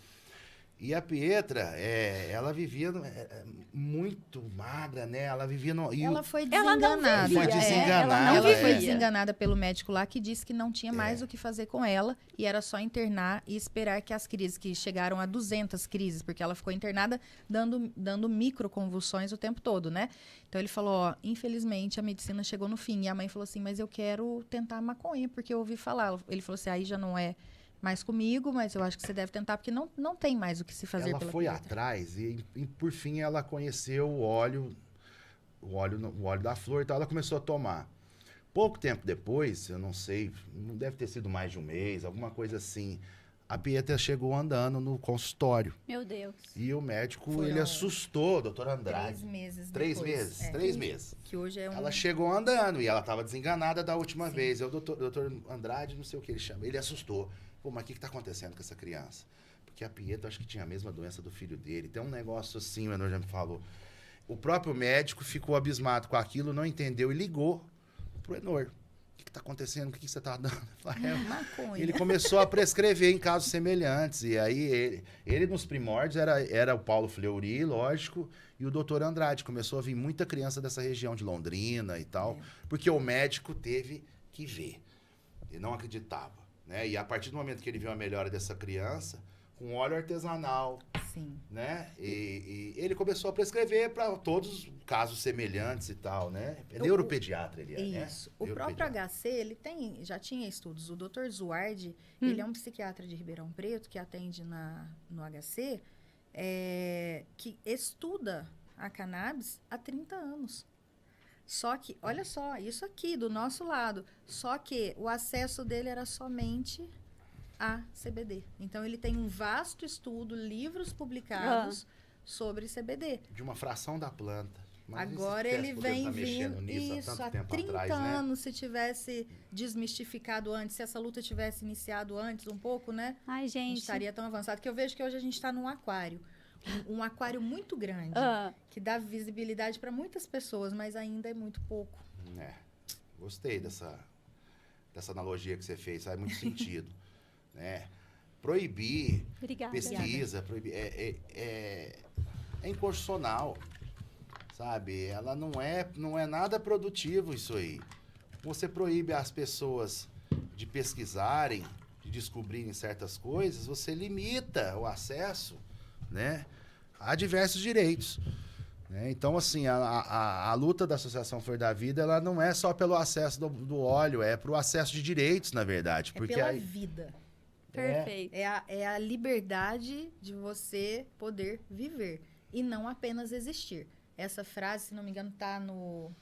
E a Pietra, ela vivia muito magra, né? Ela vivia no... Ela foi desenganada. Foi desenganada. Ela foi desenganada pelo médico lá, que disse que não tinha mais o que fazer com ela. E era só internar e esperar que as crises, que chegaram a 200 crises, porque ela ficou internada dando microconvulsões o tempo todo, né? Então ele falou, ó, infelizmente a medicina chegou no fim. E a mãe falou assim, mas eu quero tentar maconha, porque eu ouvi falar. Ele falou assim, aí já não é mais comigo, mas eu acho que você deve tentar, porque não tem mais o que se fazer. Ela foi atrás e, por fim, ela conheceu o óleo da flor, então ela começou a tomar. Pouco tempo depois, eu não sei, não deve ter sido mais de um mês, alguma coisa assim, a Pietra chegou andando no consultório. Meu Deus. E o médico, ele assustou, doutor Andrade. 3 meses 3 depois. meses? 3 meses. Que hoje é Ela chegou andando e ela estava desenganada da última vez. O doutor Andrade, não sei o que ele chama, ele assustou. Pô, mas o que está acontecendo com essa criança? Porque a Pietra, acho que tinha a mesma doença do filho dele. Tem um negócio assim, o Enor já me falou. O próprio médico ficou abismado com aquilo, não entendeu e ligou pro Enor. O que está acontecendo? O que você está dando? Maconha. Ele começou a prescrever em casos semelhantes. E aí, ele nos primórdios era o Paulo Fleury, lógico, e o doutor Andrade. Começou a vir muita criança dessa região de Londrina e tal, porque o médico teve que ver. Ele não acreditava. Né? E a partir do momento que ele viu a melhora dessa criança, com óleo artesanal, Sim. Né? E ele começou a prescrever para todos os casos semelhantes e tal, né? É neuropediatra ele é, Isso. Né? O próprio HC, ele já tinha estudos. O Dr. Zuardi, ele é um psiquiatra de Ribeirão Preto, que atende no HC, que estuda a cannabis há 30 anos. Só que, olha só, isso aqui do nosso lado. Só que o acesso dele era somente a CBD. Então, ele tem um vasto estudo, livros publicados sobre CBD. De uma fração da planta. Mas agora ele vem vindo nisso há 30 anos, se tivesse desmistificado antes, se essa luta tivesse iniciado antes um pouco, né? Ai, gente. A gente estaria tão avançado, que eu vejo que hoje a gente está num aquário. Um aquário muito grande, que dá visibilidade para muitas pessoas, mas ainda é muito pouco. Gostei dessa analogia que você fez, faz muito sentido. Né? Proibir, Obrigada. pesquisa, proibir, é inconstitucional, sabe? Ela não é nada produtivo isso aí. Você proíbe as pessoas de pesquisarem, de descobrirem certas coisas, você limita o acesso, né, a diversos direitos. Né? Então, assim, a luta da Associação Flor da Vida, ela não é só pelo acesso do óleo, é pro acesso de direitos, na verdade. É porque pela vida. Perfeito. É a liberdade de você poder viver e não apenas existir. Essa frase, se não me engano, tá no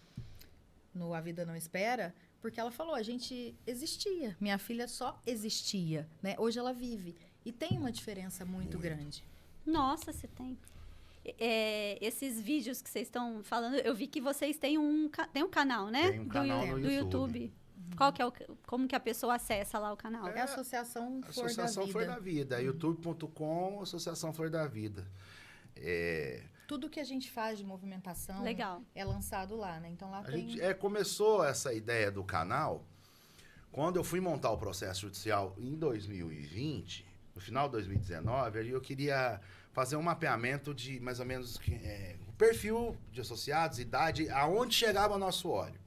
A Vida Não Espera, porque ela falou, a gente existia. Minha filha só existia, né? Hoje ela vive. E tem uma diferença muito grande. Nossa, se tem. Esses vídeos que vocês estão falando, eu vi que vocês têm um canal, né? Tem um canal no do YouTube. Qual que é como que a pessoa acessa lá o canal? É a Associação Flor Associação da Flor Vida. da Vida, youtube.com, Associação Flor da Vida. Tudo que a gente faz de movimentação Legal. é lançado lá, né? Então lá A tem... gente começou essa ideia do canal quando eu fui montar o processo judicial em 2020, no final de 2019, aí eu queria fazer um mapeamento de mais ou menos o perfil de associados, idade, aonde chegava o nosso óleo.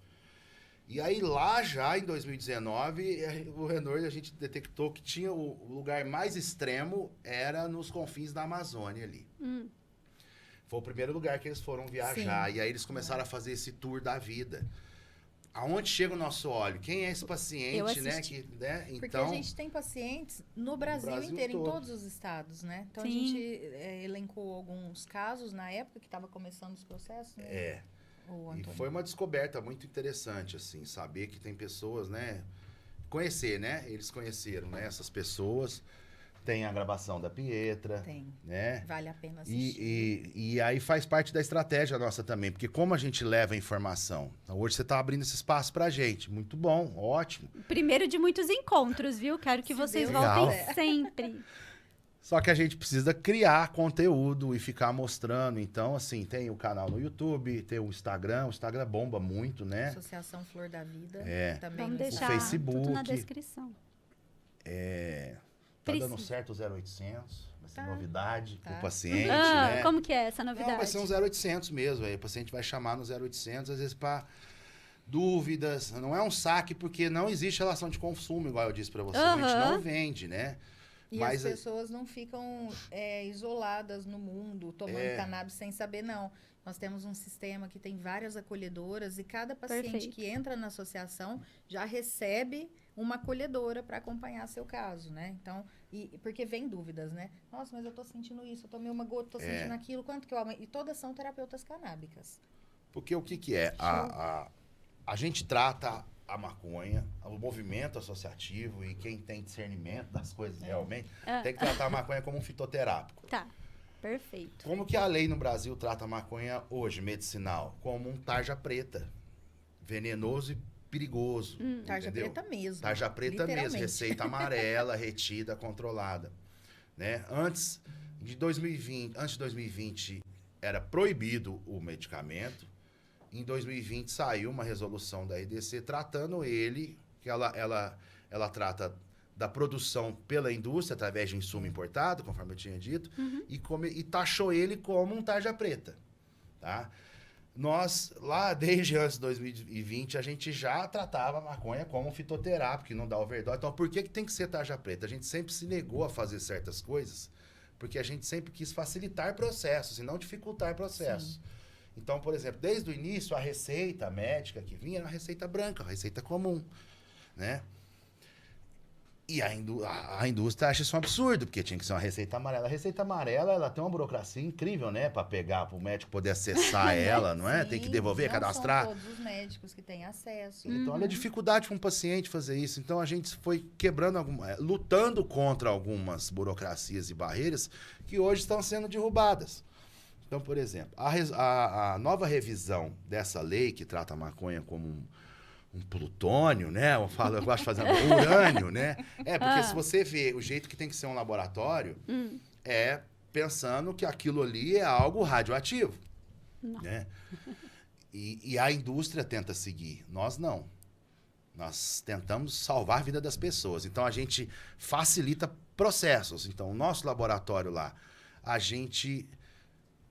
E aí lá já em 2019, o Renord a gente detectou que tinha o lugar mais extremo era nos confins da Amazônia ali. Foi o primeiro lugar que eles foram viajar. Sim. E aí eles começaram a fazer esse tour da vida. Aonde chega o nosso óleo? Quem é esse paciente, né? Então, porque a gente tem pacientes no Brasil inteiro, todo. em todos os estados, né? Então Sim. a gente elencou alguns casos na época que estava começando os processos, né? E foi uma descoberta muito interessante, assim, saber que tem pessoas, né? Conhecer, né? Eles conheceram, né? Essas pessoas. Tem a gravação da Pietra. Tem. Né? Vale a pena assistir. E aí faz parte da estratégia nossa também, porque como a gente leva a informação, então hoje você está abrindo esse espaço pra gente. Muito bom, ótimo. Primeiro de muitos encontros, viu? Quero que vocês voltem sempre. Só que a gente precisa criar conteúdo e ficar mostrando. Então, assim, tem o canal no YouTube, tem o Instagram bomba muito, né? Associação Flor da Vida. Também Vamos no deixar o Facebook, tudo na descrição. Tá dando certo o 0800, vai ser novidade pro paciente, né? né? Como que é essa novidade? Não, vai ser um 0800 mesmo, aí o paciente vai chamar no 0800, às vezes para dúvidas, não é um saque, porque não existe relação de consumo, igual eu disse para você, a gente não vende, né? E as pessoas não ficam isoladas no mundo, tomando cannabis sem saber, não. Nós temos um sistema que tem várias acolhedoras e cada paciente que entra na associação já recebe uma acolhedora para acompanhar seu caso, né? Então, porque vem dúvidas, né? Nossa, mas eu tô sentindo isso, eu tomei uma gota, tô sentindo aquilo, quanto que eu... E todas são terapeutas canábicas. Porque o que é? A gente trata a maconha, o movimento associativo e quem tem discernimento das coisas realmente, tem que tratar a maconha como um fitoterápico. Tá, perfeito. Como que a lei no Brasil trata a maconha hoje, medicinal? Como um tarja preta, venenoso e perigoso. Tarja preta mesmo. Tarja preta mesmo, receita amarela, retida, controlada. Né? Antes de 2020 era proibido o medicamento. Em 2020 saiu uma resolução da EDC tratando ele, que ela trata da produção pela indústria através de insumo importado, conforme eu tinha dito, e taxou ele como um tarja preta. Tá? Nós, lá desde antes de 2020, a gente já tratava a maconha como um fitoterápico, que não dá overdose. Então, por que tem que ser tarja preta? A gente sempre se negou a fazer certas coisas, porque a gente sempre quis facilitar processos e não dificultar processos. Sim. Então, por exemplo, desde o início, a receita médica que vinha era uma receita branca, uma receita comum, né? E a indústria acha isso um absurdo, porque tinha que ser uma receita amarela. A receita amarela, ela tem uma burocracia incrível, né? Para pegar, para o médico poder acessar ela, não é? Sim, tem que devolver, cadastrar. São todos os médicos que têm acesso. Então, olha a dificuldade para um paciente fazer isso. Então, a gente foi quebrando, lutando contra algumas burocracias e barreiras que hoje estão sendo derrubadas. Então, por exemplo, a nova revisão dessa lei que trata a maconha como um plutônio, né? Eu gosto de fazer um urânio, né? Porque se você vê o jeito que tem que ser um laboratório, é pensando que aquilo ali é algo radioativo, né? E a indústria tenta seguir, nós não. Nós tentamos salvar a vida das pessoas. Então, a gente facilita processos. Então, o nosso laboratório lá, a gente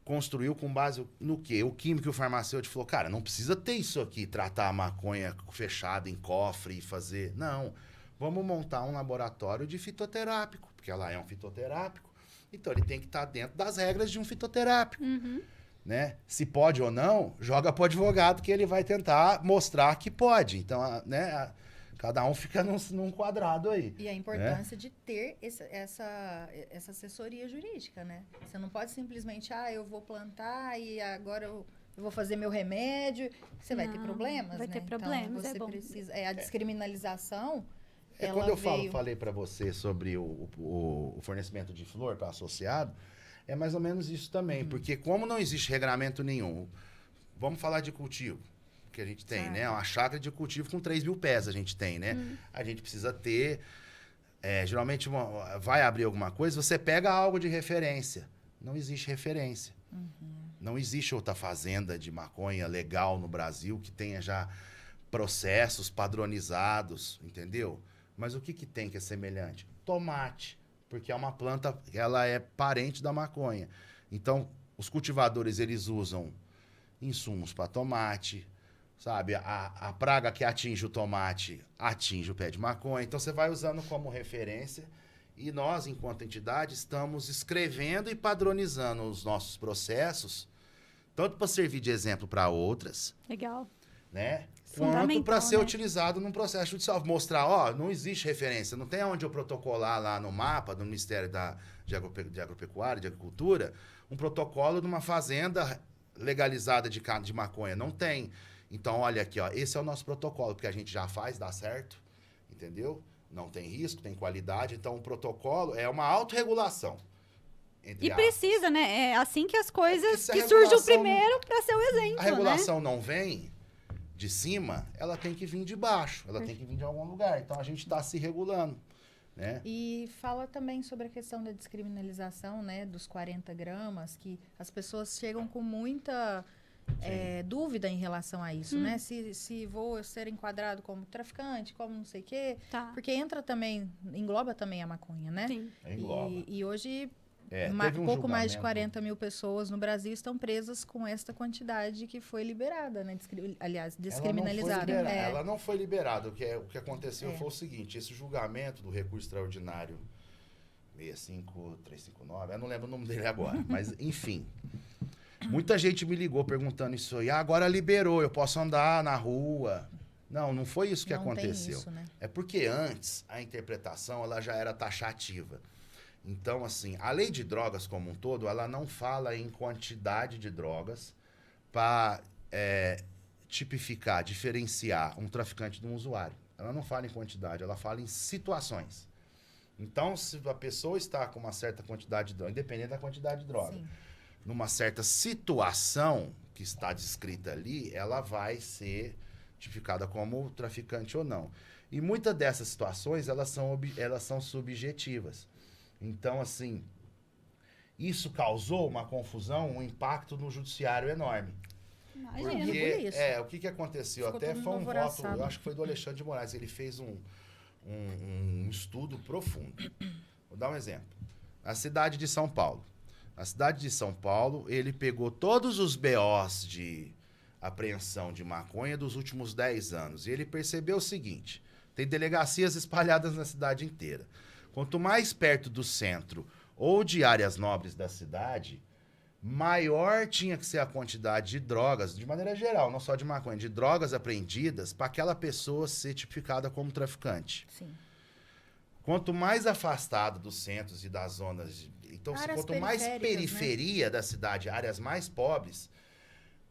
construiu com base no quê? O químico e o farmacêutico falou, cara, não precisa ter isso aqui, tratar a maconha fechada em cofre e fazer... Não, vamos montar um laboratório de fitoterápico, porque ela é um fitoterápico, então ele tem que estar dentro das regras de um fitoterápico. Né? Se pode ou não, joga para o advogado que ele vai tentar mostrar que pode. Então, né, cada um fica num quadrado aí. E a importância de ter essa assessoria jurídica, né? Você não pode simplesmente, eu vou plantar e agora eu vou fazer meu remédio. Você vai ter problemas, vai né? ter problemas, então, você precisa... a descriminalização... Quando eu falei para você sobre o fornecimento de flor para associado, é mais ou menos isso também. Porque como não existe regramento nenhum, vamos falar de cultivo, que a gente tem, né? Uma chácara de cultivo com 3 mil pés a gente tem, né? A gente precisa ter... geralmente vai abrir alguma coisa, você pega algo de referência. Não existe referência. Não existe outra fazenda de maconha legal no Brasil que tenha já processos padronizados, entendeu? Mas o que tem que é semelhante? Tomate. Porque é uma planta, ela é parente da maconha. Então, os cultivadores, eles usam insumos para tomate, sabe? A praga que atinge o tomate, atinge o pé de maconha. Então, você vai usando como referência. E nós, enquanto entidade, estamos escrevendo e padronizando os nossos processos, tanto para servir de exemplo para outras. Legal. Né? Quanto para ser utilizado num processo judicial. Mostrar, não existe referência, não tem onde eu protocolar lá no mapa do Ministério de Agropecuária, de Agricultura, um protocolo de uma fazenda legalizada de maconha. Não tem. Então, olha aqui, esse é o nosso protocolo, porque a gente já faz, dá certo, entendeu? Não tem risco, tem qualidade. Então, o protocolo é uma autorregulação. E precisa, né? É assim que as coisas que surgem primeiro para ser o exemplo, a regulação não vem de cima, ela tem que vir de baixo, ela tem que vir de algum lugar. Então, a gente está se regulando, né? E fala também sobre a questão da descriminalização, né? Dos 40 gramas, que as pessoas chegam com muita dúvida em relação a isso, né? Se vou ser enquadrado como traficante, como não sei o quê. Tá. Porque engloba também a maconha, né? Sim. Engloba. E hoje... pouco mais de 40 mil pessoas no Brasil estão presas com esta quantidade que foi liberada, né? Aliás, descriminalizada. Ela não foi liberada. O que aconteceu foi o seguinte, esse julgamento do recurso extraordinário 65359, eu não lembro o nome dele agora, mas enfim. Muita gente me ligou perguntando isso aí. Agora liberou, eu posso andar na rua. Não foi isso que aconteceu. Tem isso, né? É porque antes a interpretação ela já era taxativa. Então, assim, a lei de drogas como um todo, ela não fala em quantidade de drogas para tipificar, diferenciar um traficante de um usuário. Ela não fala em quantidade, ela fala em situações. Então, se a pessoa está com uma certa quantidade de droga, independente da quantidade de droga, numa certa situação que está descrita ali, ela vai ser tipificada como traficante ou não. E muitas dessas situações, elas são subjetivas. Então, assim, isso causou uma confusão, um impacto no judiciário enorme. Porque, o que aconteceu? Até foi um voto, eu acho que foi do Alexandre de Moraes, ele fez um estudo profundo. Vou dar um exemplo. A cidade de São Paulo. Na cidade de São Paulo, ele pegou todos os BOs de apreensão de maconha dos últimos 10 anos. E ele percebeu o seguinte, tem delegacias espalhadas na cidade inteira. Quanto mais perto do centro ou de áreas nobres da cidade, maior tinha que ser a quantidade de drogas, de maneira geral, não só de maconha, de drogas apreendidas para aquela pessoa ser tipificada como traficante. Sim. Quanto mais afastado dos centros e das zonas... Então, quanto mais periferia da cidade, áreas mais pobres,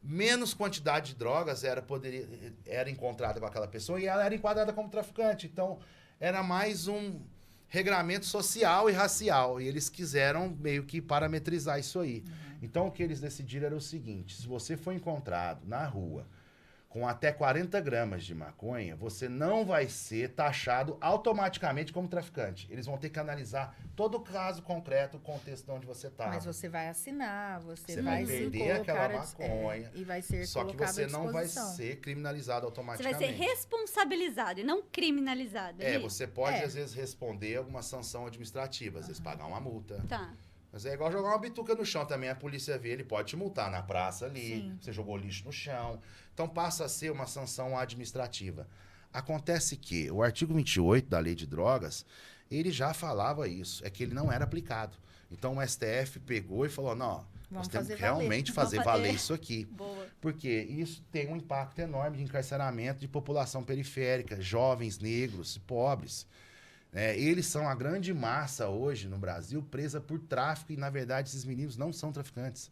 menos quantidade de drogas era encontrada com aquela pessoa e ela era enquadrada como traficante. Então, era mais um regramento social e racial. E eles quiseram meio que parametrizar isso aí. Então, o que eles decidiram era o seguinte, se você for encontrado na rua com até 40 gramas de maconha, você não vai ser taxado automaticamente como traficante. Eles vão ter que analisar todo o caso concreto, o contexto de onde você está. Mas você vai assinar, você vai perder aquela maconha. E vai ser só que você não vai ser criminalizado automaticamente. Você vai ser responsabilizado e não criminalizado. Você pode, às vezes, responder alguma sanção administrativa. Às vezes, pagar uma multa. Tá. Mas é igual jogar uma bituca no chão também. A polícia vê, ele pode te multar na praça ali. Sim. Você jogou lixo no chão. Então passa a ser uma sanção administrativa. Acontece que o artigo 28 da Lei de Drogas, ele já falava isso. É que ele não era aplicado. Então o STF pegou e falou, não, nós temos que realmente fazer valer isso aqui. Boa. Porque isso tem um impacto enorme de encarceramento de população periférica, jovens, negros, pobres. Eles são a grande massa hoje no Brasil presa por tráfico e, na verdade, esses meninos não são traficantes.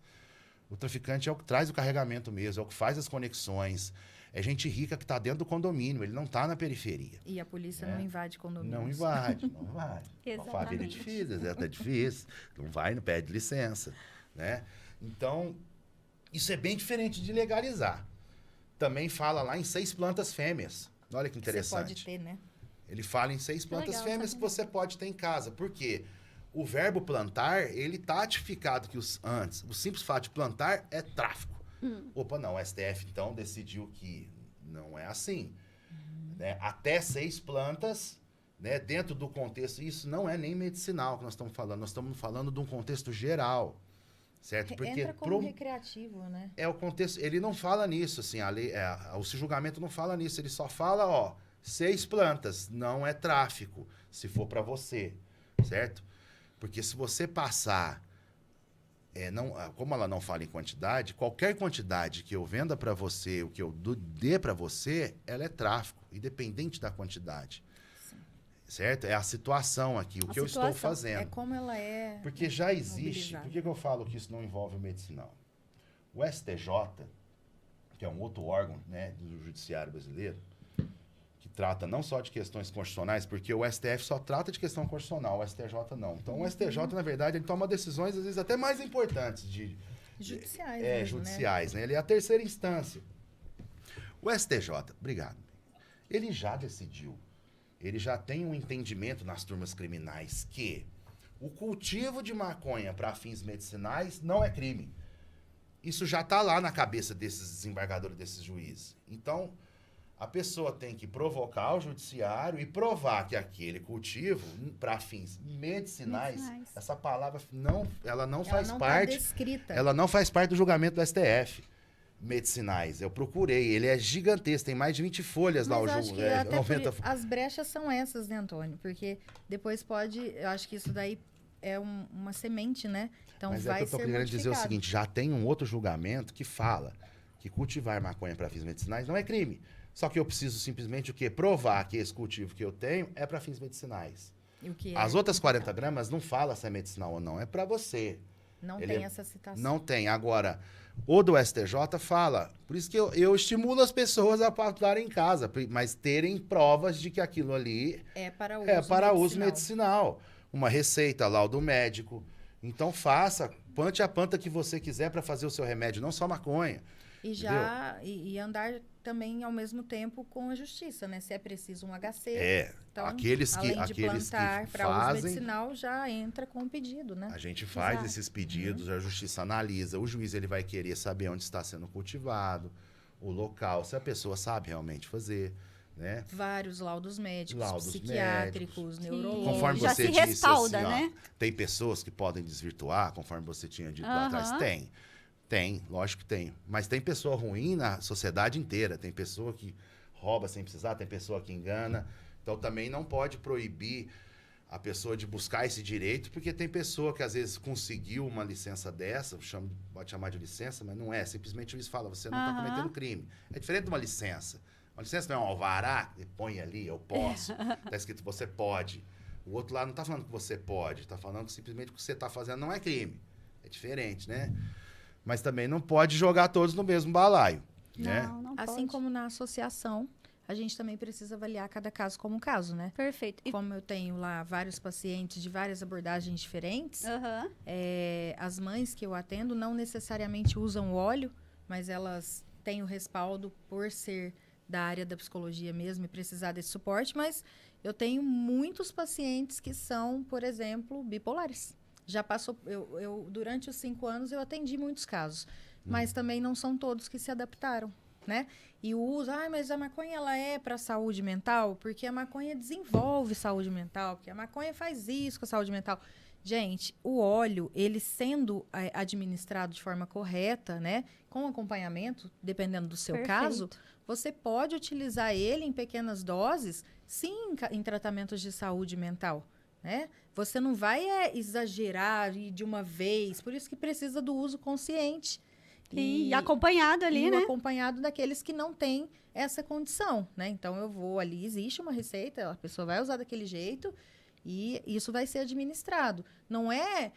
O traficante é o que traz o carregamento mesmo, é o que faz as conexões. É gente rica que está dentro do condomínio, ele não está na periferia. E a polícia não invade condomínios. Não invade. Uma família é difícil, é até difícil. Não vai, não pede licença. Né? Então, isso é bem diferente de legalizar. Também fala lá em 6 plantas fêmeas. Olha que interessante. Você pode ter, né? Ele fala em 6 plantas fêmeas que você pode ter em casa. Por quê? O verbo plantar, ele tá tipificado que o simples fato de plantar é tráfico. Opa, não, o STF então decidiu que não é assim. Né? Até 6 plantas, né, dentro do contexto, isso não é nem medicinal que nós estamos falando de um contexto geral. Certo? Porque entra como recreativo, né? É o contexto, ele não fala nisso, assim, a lei, o julgamento não fala nisso, ele só fala, 6 plantas, não é tráfico, se for para você, certo? Porque se você passar, como ela não fala em quantidade, qualquer quantidade que eu venda para você, o que eu dê para você, ela é tráfico, independente da quantidade. Sim. Certo? É a situação aqui, o que eu estou fazendo. É como ela é. Porque já existe, por que eu falo que isso não envolve o medicinal? O STJ, que é um outro órgão, né, do judiciário brasileiro, que trata não só de questões constitucionais, porque o STF só trata de questão constitucional, o STJ não. Então, o STJ, na verdade, ele toma decisões, às vezes, até mais importantes. Judiciais mesmo, judiciais, né? Ele é a terceira instância. O STJ, obrigado, ele já decidiu, ele já tem um entendimento nas turmas criminais que o cultivo de maconha para fins medicinais não é crime. Isso já está lá na cabeça desses desembargadores, desses juízes. Então, a pessoa tem que provocar o judiciário e provar que aquele cultivo, para fins medicinais, essa palavra ela não faz parte. Tá descrita. Ela não faz parte do julgamento do STF. Medicinais. Eu procurei, ele é gigantesco, tem mais de 20 folhas lá o jogo. As brechas são essas, né, Antônio? Porque depois eu acho que isso daí é uma semente, né? Então mas vai é que eu tô querendo dizer o seguinte, já tem um outro julgamento que fala que cultivar maconha para fins medicinais não é crime. Só que eu preciso simplesmente o quê? Provar que esse cultivo que eu tenho é para fins medicinais. As outras 40 gramas não fala se é medicinal ou não, é para você. Não tem essa citação. Não tem. Agora, o do STJ fala. Por isso que eu estimulo as pessoas a plantarem em casa, mas terem provas de que aquilo ali é para uso medicinal. Uma receita, laudo médico. Então plante a planta que você quiser para fazer o seu remédio, não só maconha. E andar também ao mesmo tempo com a justiça, né? Se é preciso um HC. Então, aqueles que para uso medicinal já entra com o pedido, né? A gente faz esses pedidos, a justiça analisa, o juiz ele vai querer saber onde está sendo cultivado, o local, se a pessoa sabe realmente fazer, né? Vários laudos médicos, psiquiátricos, neurológicos. Conforme já você se disse, respalda, assim, né? Tem pessoas que podem desvirtuar, conforme você tinha dito lá atrás. Tem, lógico que tem. Mas tem pessoa ruim na sociedade inteira. Tem pessoa que rouba sem precisar, tem pessoa que engana. Então também não pode proibir a pessoa de buscar esse direito, porque tem pessoa que às vezes conseguiu uma licença dessa, pode chamar de licença, mas não é. Simplesmente o juiz fala, você não está cometendo crime. É diferente de uma licença. Uma licença não é um alvará, que põe ali, eu posso. Está escrito, você pode. O outro lá não está falando que você pode, está falando que simplesmente o que você está fazendo não é crime. É diferente, né? Mas também não pode jogar todos no mesmo balaio. Né? Não pode. Assim como na associação, a gente também precisa avaliar cada caso como caso, né? Perfeito. Como eu tenho lá vários pacientes de várias abordagens diferentes, as mães que eu atendo não necessariamente usam óleo, mas elas têm o respaldo por ser da área da psicologia mesmo e precisar desse suporte, mas eu tenho muitos pacientes que são, por exemplo, bipolares. Já passou, durante os 5 anos eu atendi muitos casos, mas também não são todos que se adaptaram. né? E o uso, mas a maconha ela é para saúde mental, porque a maconha desenvolve saúde mental, porque a maconha faz isso com a saúde mental. Gente, o óleo, ele sendo administrado de forma correta, né, com acompanhamento, dependendo do seu caso, você pode utilizar ele em pequenas doses, sim, em tratamentos de saúde mental, né? Você não vai exagerar de uma vez, por isso que precisa do uso consciente. E acompanhado ali, né? Acompanhado daqueles que não têm essa condição, né? Então, eu vou ali, existe uma receita, a pessoa vai usar daquele jeito e isso vai ser administrado. Não é,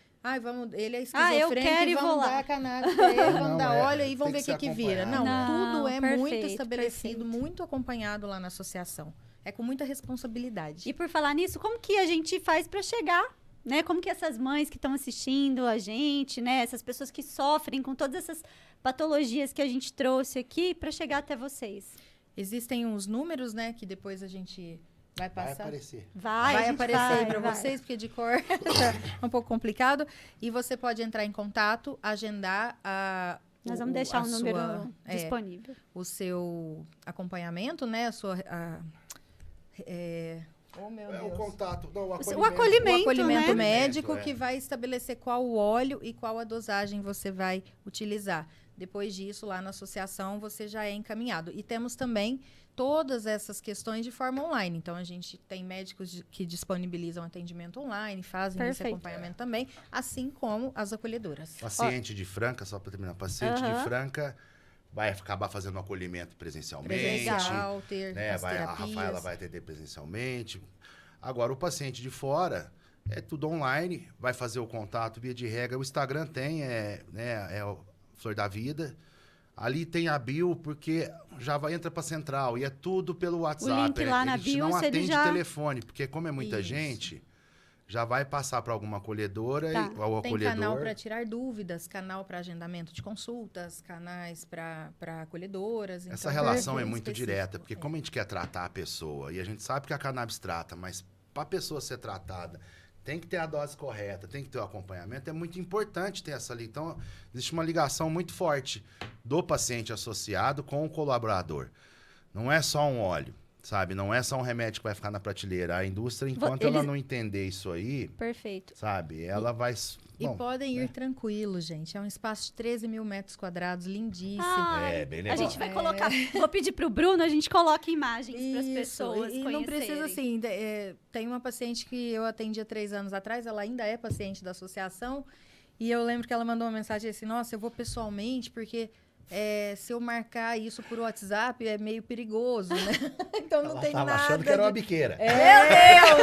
ele é esquizofrênico e vamos dar cannabis pra ele, vamos dar óleo e vamos ver o que vira. Não, tudo é muito estabelecido, muito acompanhado lá na associação. É com muita responsabilidade. E por falar nisso, como que a gente faz para chegar, né? Como que essas mães que estão assistindo a gente, né? Essas pessoas que sofrem com todas essas patologias que a gente trouxe aqui para chegar até vocês? Existem uns números, né? Que depois a gente vai passar. Vai aparecer. Vai aparecer para vocês, porque de cor é um pouco complicado. E você pode entrar em contato, agendar Nós vamos deixar o número disponível. O seu acompanhamento, né? Oh, meu Deus. O contato, não, o acolhimento, né? médico que vai estabelecer qual o óleo e qual a dosagem você vai utilizar. Depois disso, lá na associação, você já é encaminhado. E temos também todas essas questões de forma online. Então, a gente tem médicos que disponibilizam atendimento online, fazem esse acompanhamento também, assim como as acolhedoras. Paciente de Franca, só para terminar, paciente de Franca vai acabar fazendo um acolhimento presencialmente. A Rafaela vai atender presencialmente. Agora, o paciente de fora é tudo online, vai fazer o contato via de regra. O Instagram tem, o Flor da Vida. Ali tem a bio, porque já entra para central. E é tudo pelo WhatsApp. O link lá na bio, não atende telefone, porque como é muita gente, já vai passar para alguma acolhedora. Tem canal para tirar dúvidas, canal para agendamento de consultas, canais para acolhedoras. Essa relação é muito direta, porque como a gente quer tratar a pessoa, e a gente sabe que a cannabis trata, mas para a pessoa ser tratada, tem que ter a dose correta, tem que ter o acompanhamento. É muito importante ter essa ligação. Então, existe uma ligação muito forte do paciente associado com o colaborador. Não é só um óleo, sabe? Não é só um remédio que vai ficar na prateleira. A indústria, enquanto ela não entender isso aí, sabe? Ela vai... E podem ir tranquilos, gente. É um espaço de 13 mil metros quadrados, lindíssimo. Bem legal. A gente vai colocar... Vou pedir pro Bruno, a gente coloca imagens para as pessoas conhecerem. Não precisa, assim... tem uma paciente que eu atendi há 3 anos atrás, ela ainda é paciente da associação, e eu lembro que ela mandou uma mensagem assim, nossa, eu vou pessoalmente, porque... se eu marcar isso por WhatsApp, é meio perigoso, né? Então não tem nada. Achando que era uma biqueira. Meu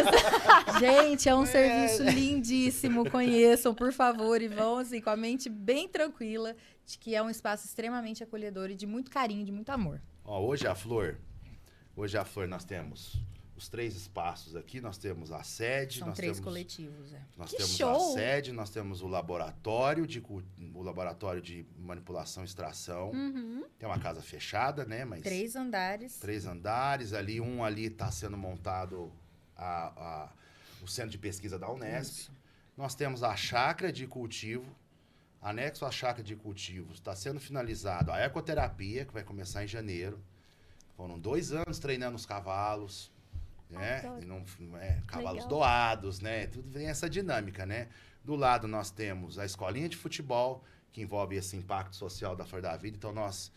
Deus! Gente, é um serviço lindíssimo. Conheçam, por favor, e vão assim, com a mente bem tranquila, de que é um espaço extremamente acolhedor e de muito carinho, de muito amor. Hoje a Flor nós temos os 3 espaços aqui, nós temos a sede. São 3 coletivos, Nós temos a sede, nós temos o laboratório de manipulação e extração. Tem uma casa fechada, né? Mas 3 andares. 3 andares, um ali está sendo montado o centro de pesquisa da Unesp. Isso. Nós temos a chácara de cultivo. Anexo à chácara de cultivo, está sendo finalizado a ecoterapia, que vai começar em janeiro. Foram 2 anos treinando os cavalos. Né? E cavalos doados, né? Tudo vem essa dinâmica, né? Do lado nós temos a escolinha de futebol, que envolve esse impacto social da Flor da Vida. Então nós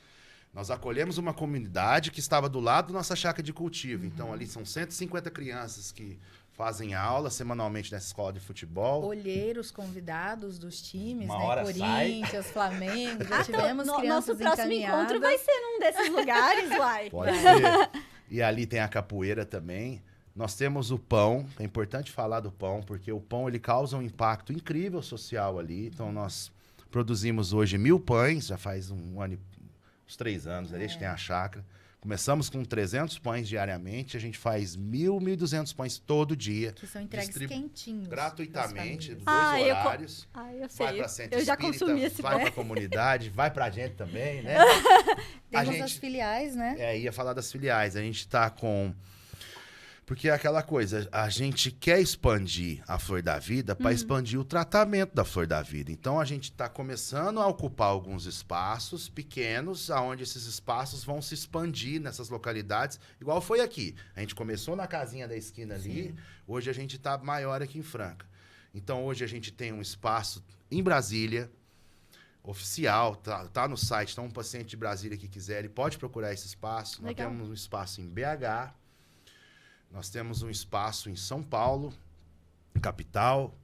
acolhemos uma comunidade que estava do lado da nossa chácara de cultivo. Então ali são 150 crianças que fazem aula semanalmente nessa escola de futebol. Olheiros convidados dos times, uma né? hora Corinthians, Flamengo, já tivemos crianças nosso próximo encontro vai ser num desses lugares, uai. Pode ser. E ali tem a capoeira também. Nós temos o pão, é importante falar do pão, porque o pão ele causa um impacto incrível social ali. Então nós produzimos hoje 1000 pães, já faz uns 3 anos, a gente tem a chácara. Começamos com 300 pães diariamente, a gente faz 1.200 pães todo dia. Que são entregues quentinhos. Gratuitamente, 2 horários. Eu sei, vai pra centro eu já espírita, consumi esse vai pra comunidade, vai pra gente também, né? Temos as filiais, né? Ia falar das filiais. A gente tá com Porque é aquela coisa, a gente quer expandir a Flor da Vida para expandir o tratamento da Flor da Vida. Então, a gente está começando a ocupar alguns espaços pequenos, onde esses espaços vão se expandir nessas localidades, igual foi aqui. A gente começou na casinha da esquina ali, hoje a gente está maior aqui em Franca. Então, hoje a gente tem um espaço em Brasília, oficial, tá no site, então um paciente de Brasília que quiser, ele pode procurar esse espaço. Legal. Nós temos um espaço em BH, nós temos um espaço em São Paulo, capital,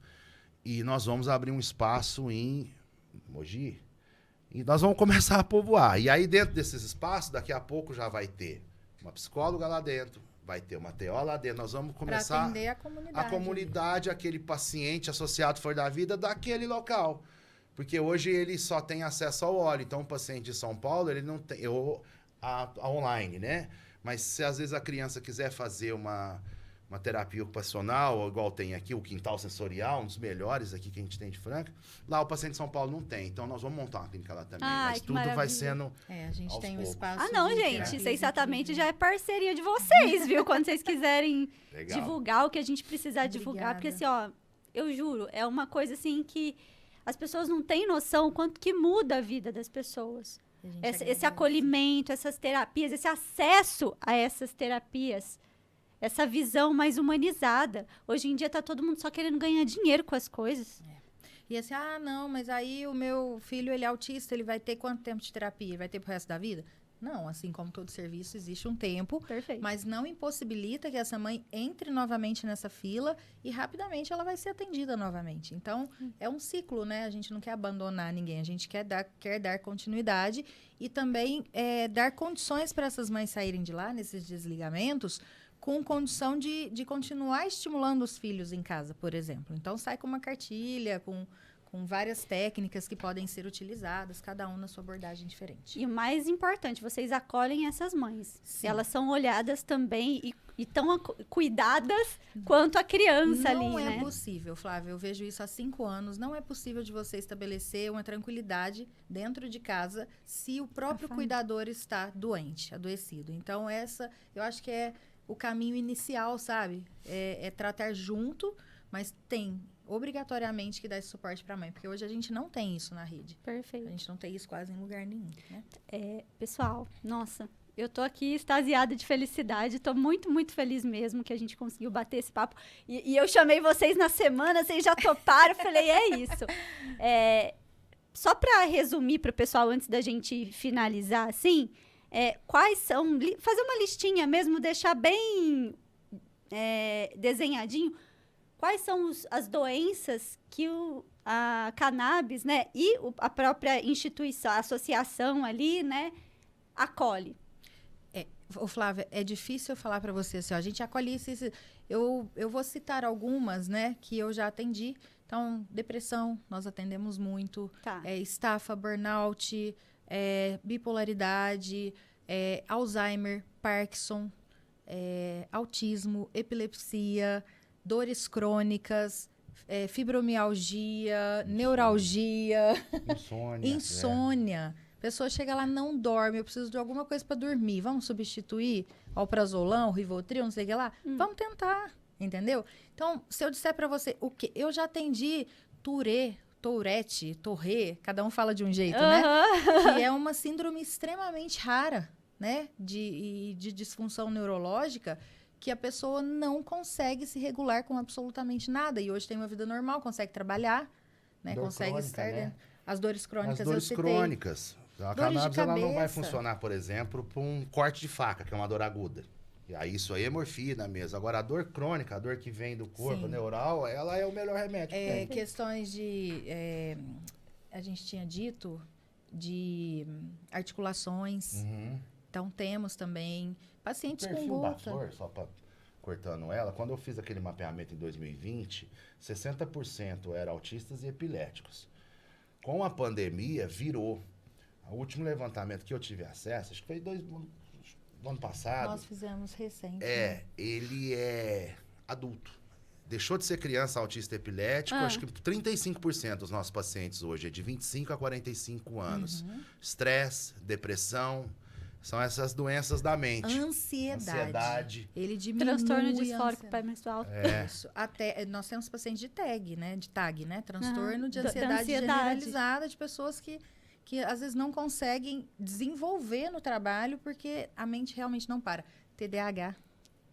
e nós vamos abrir um espaço em Mogi, e nós vamos começar a povoar. E aí, dentro desses espaços, daqui a pouco já vai ter uma psicóloga lá dentro, vai ter uma TO lá dentro, nós vamos começar pra atender a comunidade, aquele paciente associado Flor da Vida daquele local. Porque hoje ele só tem acesso ao óleo. Então, o paciente de São Paulo, ele não tem... a online, né? Mas se às vezes a criança quiser fazer uma terapia ocupacional, ou igual tem aqui, o quintal sensorial, um dos melhores aqui que a gente tem de Franca, lá o paciente de São Paulo não tem. Então, nós vamos montar uma clínica lá também. Ai, mas que tudo maravilha. vai sendo a gente tem um poucos. espaço. Não, de gente, terapias Sensatamente incríveis. já é parceria de vocês, viu? Quando vocês quiserem Legal. divulgar o que a gente precisar Obrigada. divulgar. Porque, assim, ó, eu juro, é uma coisa, assim, que as pessoas não têm noção o quanto que muda a vida das pessoas. A gente Esse agradece. acolhimento, essas terapias, esse acesso a essas terapias, essa visão mais humanizada. Hoje em dia tá todo mundo só querendo ganhar dinheiro com as coisas. E assim, não, mas aí o meu filho, ele é autista, ele vai ter quanto tempo de terapia? Ele vai ter pro resto da vida? Não, assim como todo serviço, existe um tempo, Perfeito. mas não impossibilita que essa mãe entre novamente nessa fila e rapidamente ela vai ser atendida novamente. Então, é um ciclo, né? A gente não quer abandonar ninguém, a gente quer dar continuidade e também dar condições para essas mães saírem de lá, nesses desligamentos, com condição de continuar estimulando os filhos em casa, por exemplo. Então, sai com uma cartilha, com várias técnicas que podem ser utilizadas, cada um na sua abordagem diferente. E o mais importante, vocês acolhem essas mães. Sim. Elas são olhadas também e tão cuidadas quanto a criança ali, Não é né? possível, Flávia, eu vejo isso há 5 anos, não é possível de você estabelecer uma tranquilidade dentro de casa se o próprio cuidador está doente, adoecido. Então, eu acho que é o caminho inicial, sabe? É tratar junto, mas tem obrigatoriamente que dar esse suporte para a mãe, porque hoje a gente não tem isso na rede. Perfeito. A gente não tem isso quase em lugar nenhum, né? Pessoal, nossa, eu tô aqui extasiada de felicidade, tô muito, muito feliz mesmo que a gente conseguiu bater esse papo. E eu chamei vocês na semana, vocês já toparam, falei, é isso. Só para resumir para o pessoal, antes da gente finalizar, assim, quais são... Fazer uma listinha mesmo, deixar bem desenhadinho. Quais são as doenças que a cannabis, né, e a própria instituição, a associação ali, né, acolhe? Ô, Flávia, é difícil eu falar para você assim, ó, a gente acolhe isso. Eu vou citar algumas, né, que eu já atendi. Então, depressão, nós atendemos muito. Tá. Estafa, burnout, bipolaridade, Alzheimer, Parkinson, autismo, epilepsia, dores crônicas, fibromialgia, neuralgia, insônia. A pessoa chega lá, não dorme, eu preciso de alguma coisa para dormir. Vamos substituir alprazolam, Rivotril, não sei o que lá? Vamos tentar, entendeu? Então, se eu disser para você o que eu já atendi Tourette, cada um fala de um jeito, né? Que é uma síndrome extremamente rara, né? De disfunção neurológica, que a pessoa não consegue se regular com absolutamente nada. E hoje tem uma vida normal, consegue trabalhar, né? Consegue estar dentro. As dores crônicas, As dores crônicas. A cannabis ela não vai funcionar, por exemplo, para um corte de faca, que é uma dor aguda. E aí, isso aí é morfina mesmo. Agora, a dor crônica, a dor que vem do corpo, neural, ela é o melhor remédio que tem. Questões de... a gente tinha dito de articulações. Então, temos também pacientes com perfil da luta. Flor, só para cortando ela, quando eu fiz aquele mapeamento em 2020, 60% eram autistas e epiléticos. Com a pandemia, virou. O último levantamento que eu tive acesso, acho que foi no ano passado. Nós fizemos recente. Ele é adulto. Deixou de ser criança autista epilético, acho que 35% dos nossos pacientes hoje é de 25 a 45 anos. Estresse, depressão, São essas doenças da mente. Ansiedade. Ele diminui transtorno disfórico pré-menstrual. Isso. Até, nós temos pacientes de TAG, né? Transtorno de ansiedade generalizada de pessoas que às vezes não conseguem desenvolver no trabalho porque a mente realmente não para. TDAH.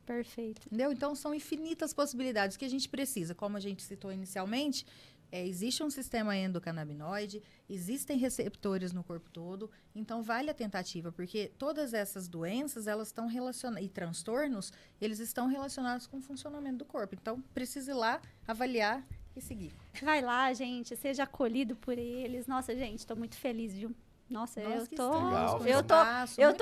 Perfeito. Entendeu? Então, são infinitas possibilidades que a gente precisa. Como a gente citou inicialmente, existe um sistema endocannabinoide, existem receptores no corpo todo, então vale a tentativa, porque todas essas doenças, elas estão relacionadas, e transtornos, eles estão relacionados com o funcionamento do corpo. Então, precisa ir lá, avaliar e seguir. Vai lá, gente, seja acolhido por eles. Nossa, gente, estou muito feliz, viu? Nossa, eu tô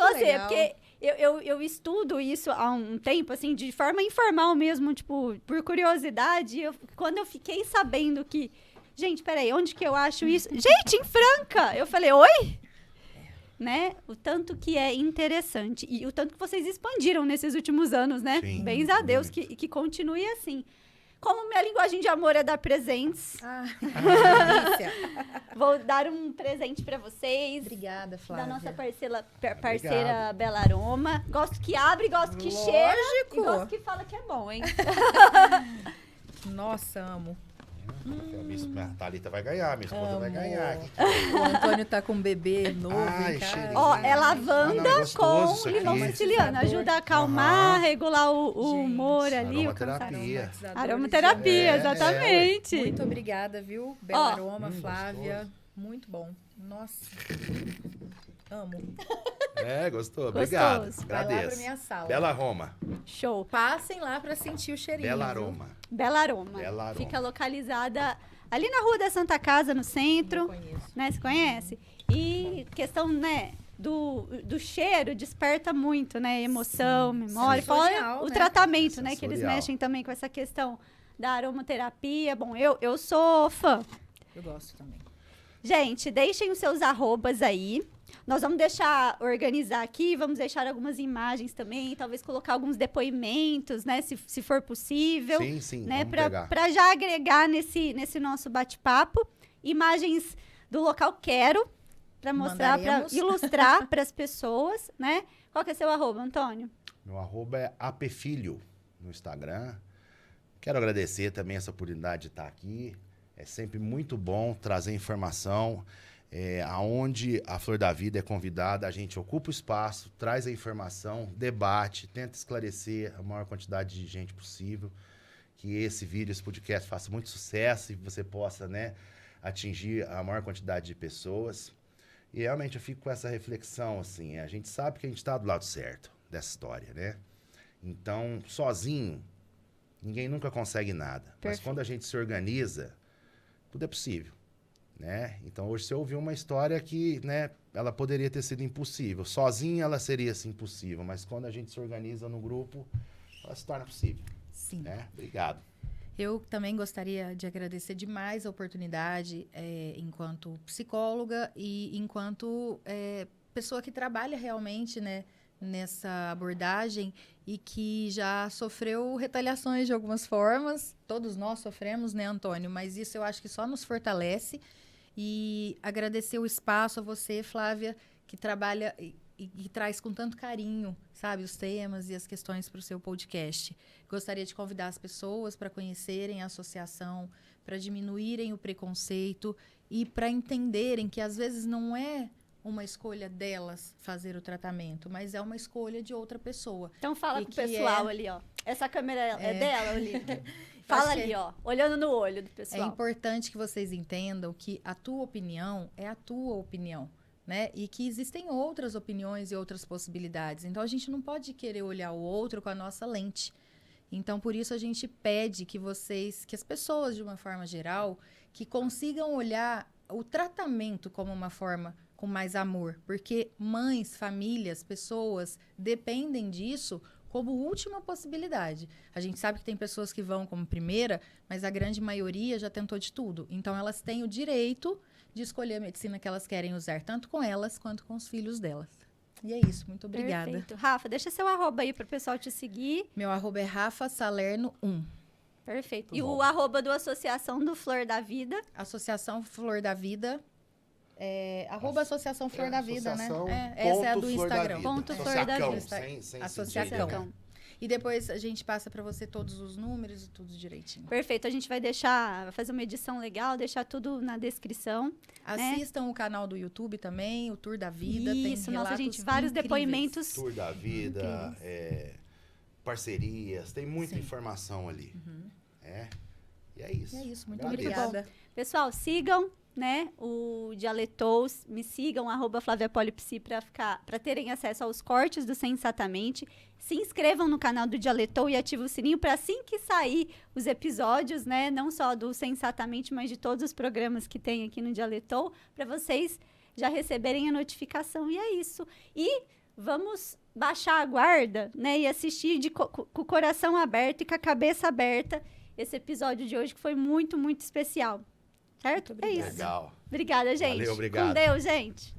assim, porque eu estudo isso há um tempo, assim, de forma informal mesmo, tipo, por curiosidade. Quando eu fiquei sabendo que, gente, peraí, onde que eu acho isso? Gente, em Franca! Eu falei, oi? Né? O tanto que é interessante. E o tanto que vocês expandiram nesses últimos anos, né? Sim, bens a Deus, que continue assim. Como minha linguagem de amor é dar presentes, vou dar um presente para vocês. Obrigada, Flávia. Da nossa parceira Bela Aroma. Gosto que abre, gosto que cheira. E gosto que fala que é bom, hein? Nossa, amo. A Thalita vai ganhar, minha esposa vai ganhar. O Antônio tá com um bebê novo em casa. Ó, é lavanda com limão siciliano. Ajuda a acalmar, regular o humor ali. Aromaterapia. Aromaterapia, exatamente. Muito obrigada, viu? Bela Aroma, Flávia. Gostoso. Muito bom. Nossa. Amo. Gostou. Obrigado. Gostoso. Vai lá pra Agradeço. minha sala. Bela Aroma. Show. Passem lá pra sentir o cheirinho. Bela viu? Aroma. Bela Aroma. Bela Aroma. Fica localizada ali na Rua da Santa Casa, no centro. Eu conheço. Né? Você conhece? E questão, né, do cheiro desperta muito, né? Emoção, memória. Fora Sensorial, o né? tratamento, né? Que eles Sensorial. mexem também com essa questão da aromaterapia. Bom, eu sou fã. Eu gosto também. Gente, deixem os seus arrobas aí. Nós vamos organizar aqui, vamos deixar algumas imagens também, talvez colocar alguns depoimentos, né, se for possível. Sim, né, vamos pegar. para já agregar nesse nosso bate-papo. Imagens do local quero, para mostrar, para ilustrar para as pessoas, né? Qual que é seu arroba, Antônio? Meu arroba é apfilho no Instagram. Quero agradecer também essa oportunidade de estar aqui. É sempre muito bom trazer informação. Aonde a Flor da Vida é convidada, a gente ocupa o espaço, traz a informação, debate, tenta esclarecer a maior quantidade de gente possível, que esse vídeo, esse podcast faça muito sucesso e você possa, né, atingir a maior quantidade de pessoas. E realmente eu fico com essa reflexão, assim, a gente sabe que a gente está do lado certo dessa história, né? Então, sozinho, ninguém nunca consegue nada. Perfeito. Mas quando a gente se organiza, tudo é possível. Né? Então, hoje você ouviu uma história que, né, ela poderia ter sido impossível. Sozinha ela seria assim, impossível, mas quando a gente se organiza no grupo, ela se torna possível. Sim. Né? Obrigado. Eu também gostaria de agradecer demais a oportunidade enquanto psicóloga e enquanto pessoa que trabalha realmente, né, nessa abordagem e que já sofreu retaliações de algumas formas. Todos nós sofremos, né, Antônio? Mas isso eu acho que só nos fortalece. E agradecer o espaço a você, Flávia, que trabalha e traz com tanto carinho, sabe, os temas e as questões para o seu podcast. Gostaria de convidar as pessoas para conhecerem a associação, para diminuírem o preconceito e para entenderem que às vezes não é uma escolha delas fazer o tratamento, mas é uma escolha de outra pessoa. Então fala com o pessoal ali, ó. Essa câmera é dela ali. Fala ali, ó, olhando no olho do pessoal. É importante que vocês entendam que a tua opinião é a tua opinião, né? E que existem outras opiniões e outras possibilidades. Então, a gente não pode querer olhar o outro com a nossa lente. Então, por isso, a gente pede que as pessoas, de uma forma geral, que consigam olhar o tratamento como uma forma com mais amor. Porque mães, famílias, pessoas dependem disso como última possibilidade. A gente sabe que tem pessoas que vão como primeira, mas a grande maioria já tentou de tudo. Então, elas têm o direito de escolher a medicina que elas querem usar, tanto com elas quanto com os filhos delas. E é isso, muito obrigada. Perfeito. Rafa, deixa seu arroba aí para o pessoal te seguir. Meu arroba é Rafa Salerno 1. Perfeito. E o arroba do Associação do Flor da Vida? Associação Flor da Vida Associação Flor da Vida, né? Associação Essa é a do Instagram. Ponto Flor da Vida. Sem Associação. E depois a gente passa para você todos os números e tudo direitinho. Perfeito. A gente vai fazer uma edição legal, deixar tudo na descrição. Assistam o canal do YouTube também, o Tour da Vida. Isso, tem nossa, gente, incríveis. vários depoimentos. Tour da Vida, parcerias, tem muita informação ali. E é isso. É isso, muito Agradeço. obrigada. Pessoal, sigam, né, o Dialetous, me sigam, @FlaviaPolipsi, para terem acesso aos cortes do Sensatamente. Se inscrevam no canal do Dialetou e ativem o sininho para assim que sair os episódios, né, não só do Sensatamente, mas de todos os programas que tem aqui no Dialetou, para vocês já receberem a notificação. E é isso. E vamos baixar a guarda, né, e assistir com o coração aberto e com a cabeça aberta esse episódio de hoje, que foi muito, muito especial. Certo? É isso. Legal. Obrigada, gente. Valeu, obrigado. Com Deus, gente.